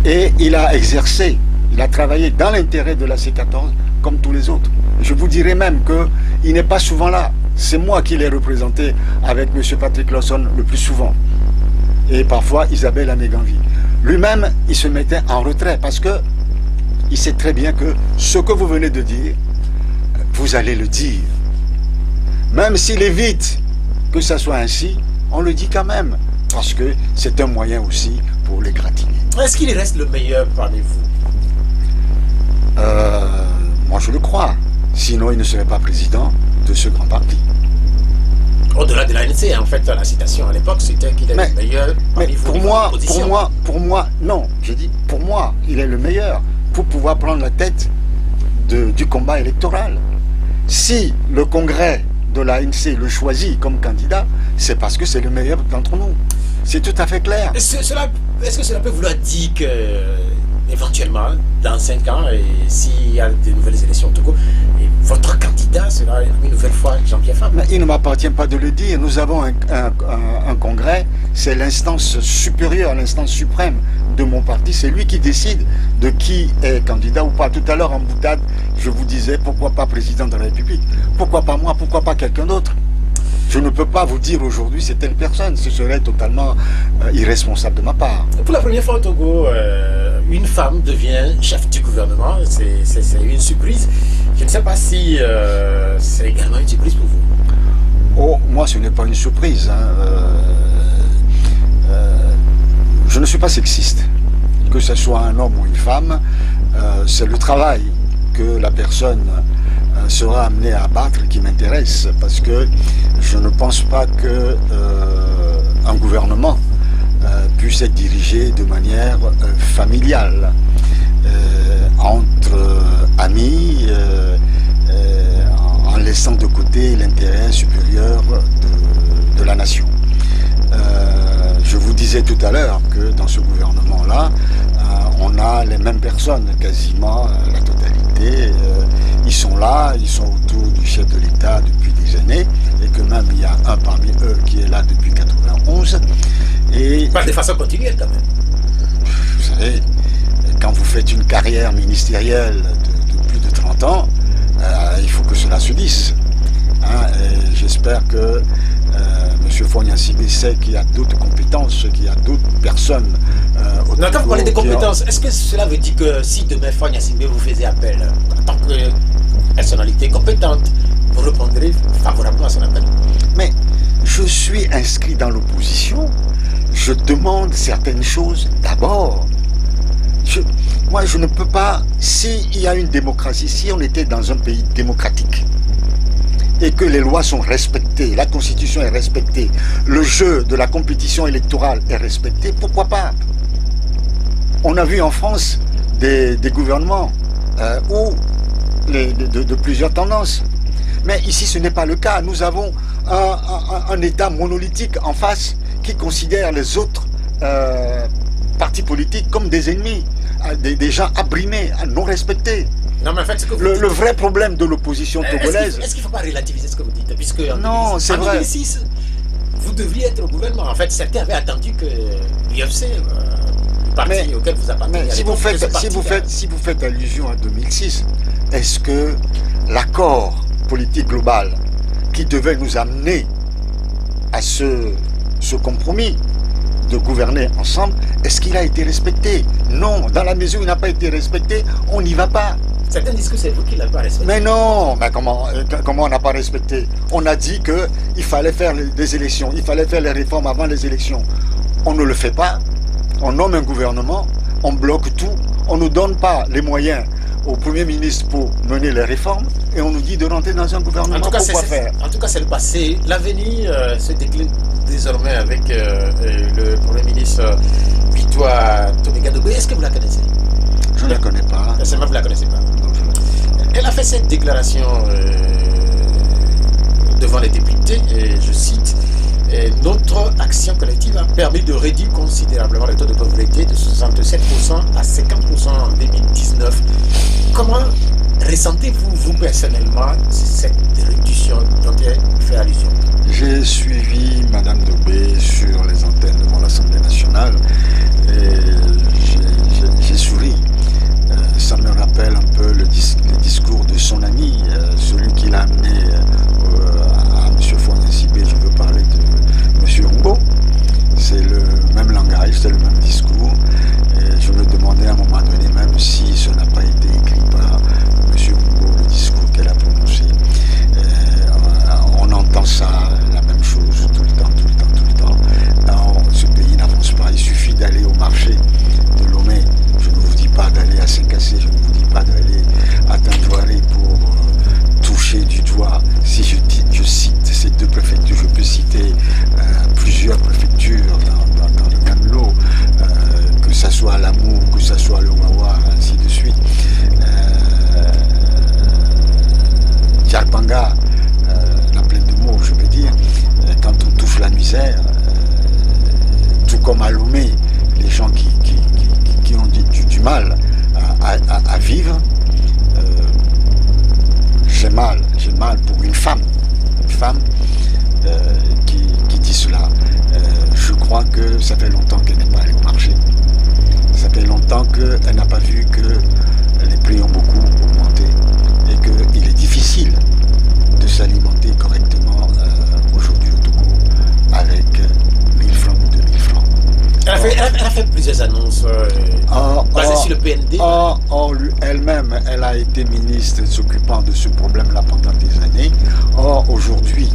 Et il a exercé, il a travaillé dans l'intérêt de la C14 comme tous les autres. Je vous dirais même qu'il n'est pas souvent là. C'est moi qui l'ai représenté avec M. Patrick Lawson le plus souvent. Et parfois Isabelle Améganvi. Lui-même, il se mettait en retrait parce que il sait très bien que ce que vous venez de dire, vous allez le dire. Même s'il évite que ça soit ainsi, on le dit quand même. Parce que c'est un moyen aussi pour les gratiner. Est-ce qu'il reste le meilleur parmi vous? Moi je le crois. Sinon il ne serait pas président de ce grand parti. Au-delà de l'ANC, en fait, la citation à l'époque, c'était qu'il est le meilleur parmi vous. Pour moi, non. Je dis, pour moi, il est le meilleur pour pouvoir prendre la tête du combat électoral. Si le congrès de l'ANC le choisit comme candidat, c'est parce que c'est le meilleur d'entre nous. C'est tout à fait clair. Est-ce que cela peut vouloir dire que, éventuellement, dans 5 ans, et s'il y a de nouvelles élections au Togo, votre candidat sera une nouvelle fois Jean-Pierre Fabre? Mais il ne m'appartient pas de le dire. Nous avons un congrès, c'est l'instance supérieure, l'instance suprême de mon parti. C'est lui qui décide de qui est candidat ou pas. Tout à l'heure, en boutade, je vous disais, pourquoi pas président de la République? Pourquoi pas moi? Pourquoi pas quelqu'un d'autre? Je ne peux pas vous dire aujourd'hui c'est telle personne. Ce serait totalement irresponsable de ma part. Pour la première fois au Togo, une femme devient chef du gouvernement. C'est une surprise. Je ne sais pas si c'est également une surprise pour vous. Oh, moi ce n'est pas une surprise. Je ne suis pas sexiste. Que ce soit un homme ou une femme, c'est le travail que la personne sera amenée à abattre qui m'intéresse. Parce que je ne pense pas que un gouvernement puisse être dirigé de manière familiale. Entre amis, en laissant de côté l'intérêt supérieur de la nation. Je vous disais tout à l'heure que dans ce gouvernement-là, on a les mêmes personnes, quasiment la totalité. Ils sont là, ils sont autour du chef de l'État depuis des années, et que même il y a un parmi eux qui est là depuis 91. Et pas de façon continuelle quand même. Vous savez, quand vous faites une carrière ministérielle de plus de 30 ans, il faut que cela se dise. J'espère que M. Fogna-Sibé sait qu'il y a d'autres compétences, qu'il y a d'autres personnes. Quand vous parlez de compétences, est-ce que cela veut dire que si demain Fogna-Sibé vous faisait appel en tant que personnalité compétente, vous répondrez favorablement à son appel? Mais je suis inscrit dans l'opposition. Je demande certaines choses d'abord. Moi, je ne peux pas, s'il y a une démocratie, si on était dans un pays démocratique et que les lois sont respectées, la Constitution est respectée, le jeu de la compétition électorale est respecté, pourquoi pas? On a vu en France des gouvernements de plusieurs tendances. Mais ici, ce n'est pas le cas. Nous avons un État monolithique en face qui considère les autres partis politiques comme des ennemis, des gens abrimés, non respectés. Non, mais en fait, le vrai problème de l'opposition togolaise... Est-ce qu'il ne faut pas relativiser ce que vous dites? Puisque non, c'est vrai. En 2006, vous devriez être au gouvernement. En fait, certains avaient attendu que l'UFC, le parti auquel vous appartenez... Si vous faites allusion à 2006, est-ce que l'accord politique global qui devait nous amener à ce compromis de gouverner ensemble, est-ce qu'il a été respecté? Non, dans la mesure où il n'a pas été respecté, on n'y va pas. Certains disent que c'est vous qui ne l'avez pas respecté. Mais non, mais comment on n'a pas respecté? On a dit qu'il fallait faire des élections, il fallait faire les réformes avant les élections. On ne le fait pas, on nomme un gouvernement, on bloque tout, on ne donne pas les moyens au Premier ministre pour mener les réformes et on nous dit de rentrer dans un gouvernement pour quoi faire. En tout cas, c'est le passé. L'avenir se décline désormais avec le Premier ministre Victoire Tomigadobé. Est-ce que vous la connaissez? Je ne la connais pas. Personnellement, vous ne la connaissez pas. Elle a fait cette déclaration devant les députés, et je cite, notre action collective a permis de réduire considérablement le taux de pauvreté de 67% à 50% en 2019. Comment ressentez-vous, vous personnellement, cette réduction dont elle fait allusion? J'ai suivi Madame Dobé sur les antennes devant l'Assemblée nationale et j'ai souri. Ça me rappelle un peu le discours de son ami, celui qui l'a amené à M. Fournier-Sibé. Je veux parler de M. Humbo. C'est le même langage, c'est le même discours. Et je me demandais à un moment donné, même si ce n'a pas été écrit par M. Humbo, le discours qu'elle a prononcé. On entend ça, la même chose, tout le temps. Non, ce pays n'avance pas. Il suffit d'aller au marché de Lomé. Je ne vous dis pas d'aller à Saint-Cassé, je ne vous dis pas d'aller à Tandouaré pour toucher du doigt. Si je cite ces deux préfectures, je peux citer plusieurs préfectures dans le même lot, que ce soit l'Amour, que ce soit le Wawa, ainsi de suite. Djarbanga, la plaine de mots, je veux dire, quand on touche la misère, tout comme à Lomé, les gens qui ont du mal à vivre, j'ai mal pour une femme qui dit cela. Je crois que ça fait longtemps qu'elle n'est pas allée au marché. Ça fait longtemps qu'elle n'a pas vu que les prix ont beaucoup augmenté et qu'il est difficile de s'alimenter correctement aujourd'hui au Togo avec 1000 francs ou 2000 francs. Elle a fait plusieurs annonces basées sur le PND. Elle-même, elle a été ministre s'occupant de ce problème-là pendant des années. Or, aujourd'hui,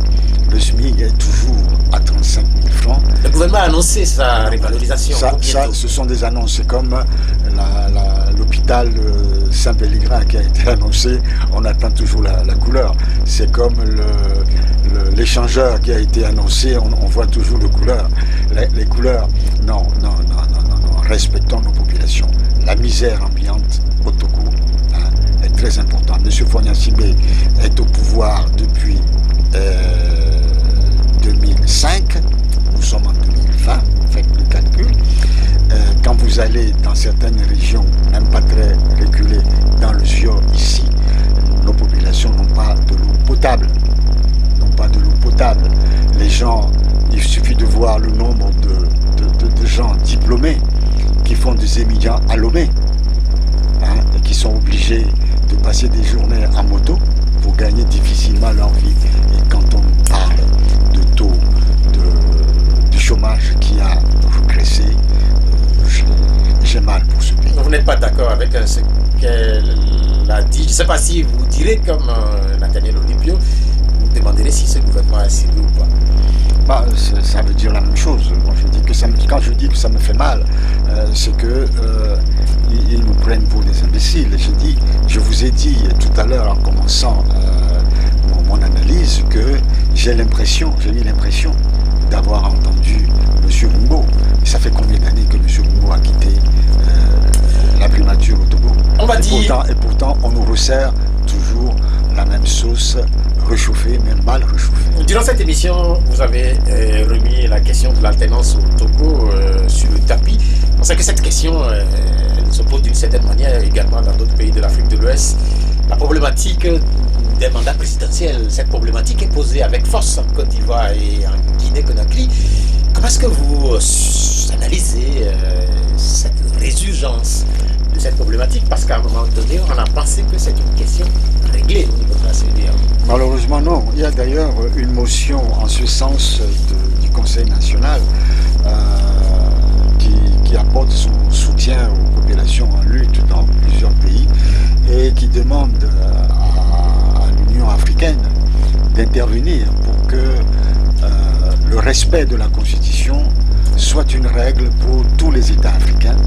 le SMIC est toujours à 35 000 francs. Le gouvernement a annoncé sa revalorisation. Ce sont des annonces. C'est comme l'hôpital Saint-Pélégrin qui a été annoncé. On attend toujours la couleur. C'est comme l'échangeur qui a été annoncé. On voit toujours les couleurs. Non. Respectons nos populations. La misère ambiante au Togo est très importante. M. Fournier-Sibé est au pouvoir depuis 2005. Nous sommes en 2020, faites le calcul. Quand vous allez dans certaines régions, même pas très reculées, dans le Zior ici, nos populations n'ont pas de l'eau potable. Les gens, il suffit de voir le nombre de gens diplômés qui font des étudiants à Lomé, et qui sont obligés de passer des journées en moto pour gagner difficilement leur vie. Et quand on parle de taux de chômage qui a regressé, j'ai mal pour ce pays. Vous n'êtes pas d'accord avec ce qu'elle a dit? Je ne sais pas si vous direz comme Nathaniel Olympio, vous demanderez si ce gouvernement est sérieux ou pas. Ça veut dire la même chose. Quand je dis que ça me fait mal, c'est que ils nous prennent pour des imbéciles. Je vous ai dit tout à l'heure en commençant mon analyse que j'ai eu l'impression d'avoir entendu M. Humbo. Ça fait combien d'années que M. Humbo a quitté la primature au Togo? Et pourtant, on nous resserre toujours la même sauce réchauffée, mais mal réchauffée. Durant cette émission, vous avez remis la question de l'alternance au Togo sur le tapis. On sait que cette question se pose d'une certaine manière également dans d'autres pays de l'Afrique de l'Ouest. La problématique des mandats présidentiels, cette problématique est posée avec force en Côte d'Ivoire et en Guinée-Conakry. Comment est-ce que vous analysez cette résurgence de cette problématique? Parce qu'à un moment donné, on a pensé que c'est une question réglée au niveau de la CEDEAO. Malheureusement, non. Il y a d'ailleurs une motion en ce sens du Conseil national qui apporte son soutien aux populations en lutte dans plusieurs pays et qui demande à l'Union africaine d'intervenir pour que le respect de la Constitution soit une règle pour tous les États africains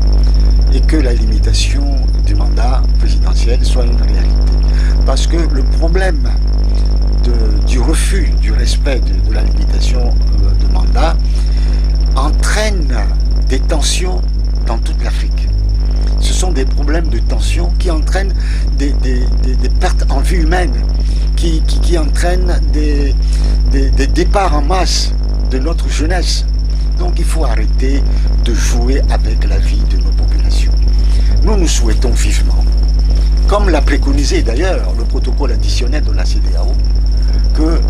et que la limitation du mandat présidentiel soit une réalité. Parce que le problème du refus du respect de la limitation de mandat entraîne des tensions dans toute l'Afrique. Ce sont des problèmes de tension qui entraînent des pertes en vie humaine, qui entraînent des départs en masse de notre jeunesse. Donc il faut arrêter de jouer avec la vie de nos populations. Nous souhaitons vivement, comme l'a préconisé d'ailleurs le protocole additionnel de la CEDEAO, que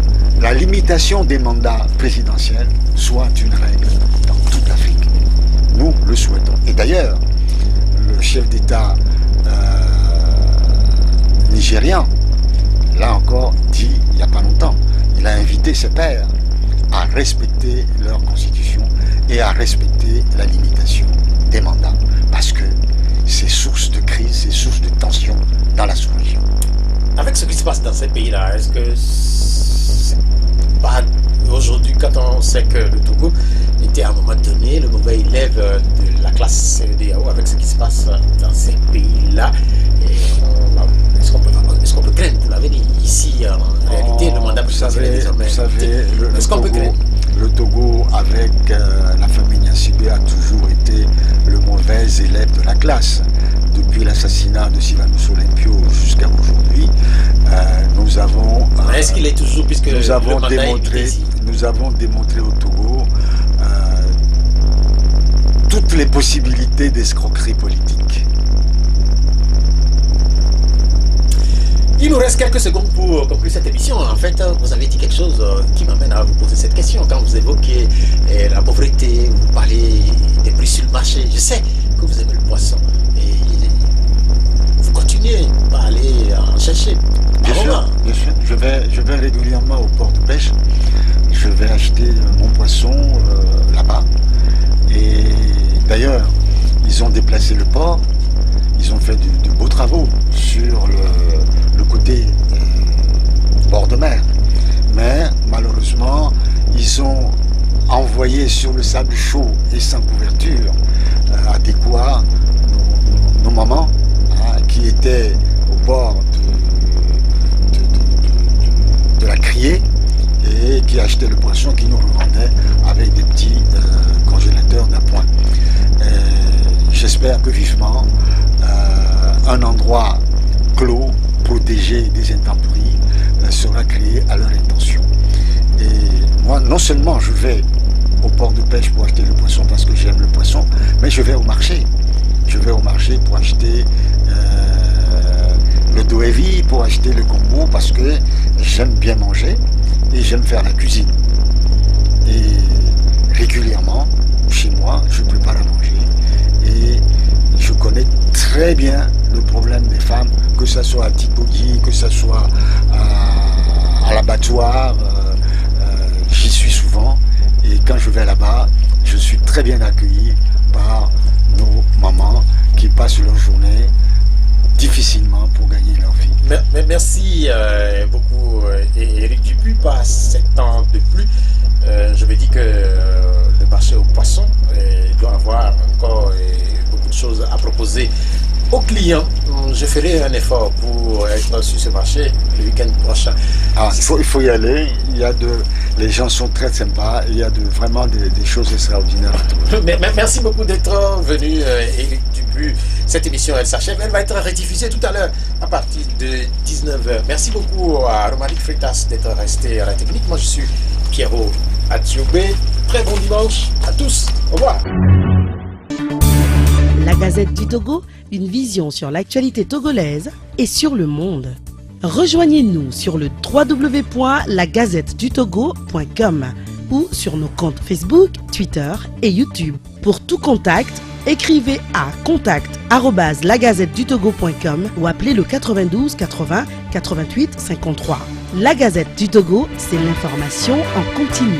la limitation des mandats présidentiels soit une règle dans toute l'Afrique. Nous le souhaitons. Et d'ailleurs, le chef d'État nigérian, là encore, dit il n'y a pas longtemps, il a invité ses pairs à respecter leur constitution et à respecter la limitation des mandats. Parce que c'est source de crise, c'est source de tension dans la sous-région. Avec ce qui se passe dans ces pays-là, est-ce que c'est pas aujourd'hui, quand on sait que le Togo était à un moment donné le mauvais élève de la classe CEDEAO, avec ce qui se passe dans ces pays-là, est-ce qu'on peut craindre pour l'avenir? Ici, en réalité, le mandat présidentiel est désormais... Vous savez, est-ce qu'on peut craindre? Le Togo, avec la famille Gnassingbé, a toujours été le mauvais élève de la classe. Depuis l'assassinat de Sylvanus Olympio jusqu'à aujourd'hui, nous avons... Est-ce qu'il est toujours, puisque nous avons démontré au Togo toutes les possibilités d'escroquerie politique. Il nous reste quelques secondes pour conclure cette émission. En fait, vous avez dit quelque chose qui m'amène à vous poser cette question. Quand vous évoquez la pauvreté, vous parlez des prix sur le marché. Je sais que vous aimez le poisson. Et vous continuez à aller en chercher. Bien sûr. Je vais régulièrement au port de pêche. Je vais acheter mon poisson là-bas. Et d'ailleurs, ils ont déplacé le port. Ils ont fait de beaux travaux sur le côté bord de mer. Mais malheureusement, ils ont envoyé sur le sable chaud et sans couverture adéquat nos mamans qui étaient au bord de la criée et qui achetaient le poisson, qui nous revendaient avec des petits congélateurs d'appoint. J'espère que vivement un endroit clos, protégé des intempéries, sera créé à leur intention. Et moi, non seulement je vais au port de pêche pour acheter le poisson parce que j'aime le poisson, mais je vais au marché. Je vais au marché pour acheter le doevi, pour acheter le gombo, parce que j'aime bien manger et j'aime faire la cuisine. Et régulièrement, chez moi, je prépare à manger. Et je connais très bien le problème des femmes, que ce soit à Tipodi, que ce soit à l'abattoir. J'y suis souvent. Et quand je vais là-bas, je suis très bien accueilli par nos mamans qui passent leur journée difficilement pour gagner leur vie. Merci beaucoup, Éric Dupuis. Pas 7 ans de plus. Je me dis que le marché aux poissons doit avoir encore beaucoup de choses à proposer aux clients. Je ferai un effort pour être sur ce marché le week-end prochain. Il faut y aller. Les gens sont très sympas. Il y a vraiment des choses extraordinaires. Merci beaucoup d'être venu, Éric Dupuis. Cette émission, elle s'achève. Elle va être rediffusée tout à l'heure à partir de 19h. Merci beaucoup à Romaric Freitas d'être resté à la technique. Moi, je suis Pierrot Atioubé. Très bon dimanche à tous. Au revoir. La Gazette du Togo, une vision sur l'actualité togolaise et sur le monde. Rejoignez-nous sur le www.lagazettedutogo.com ou sur nos comptes Facebook, Twitter et YouTube. Pour tout contact, écrivez à contact@lagazettedutogo.com ou appelez le 92 80 88 53. La Gazette du Togo, c'est l'information en continu.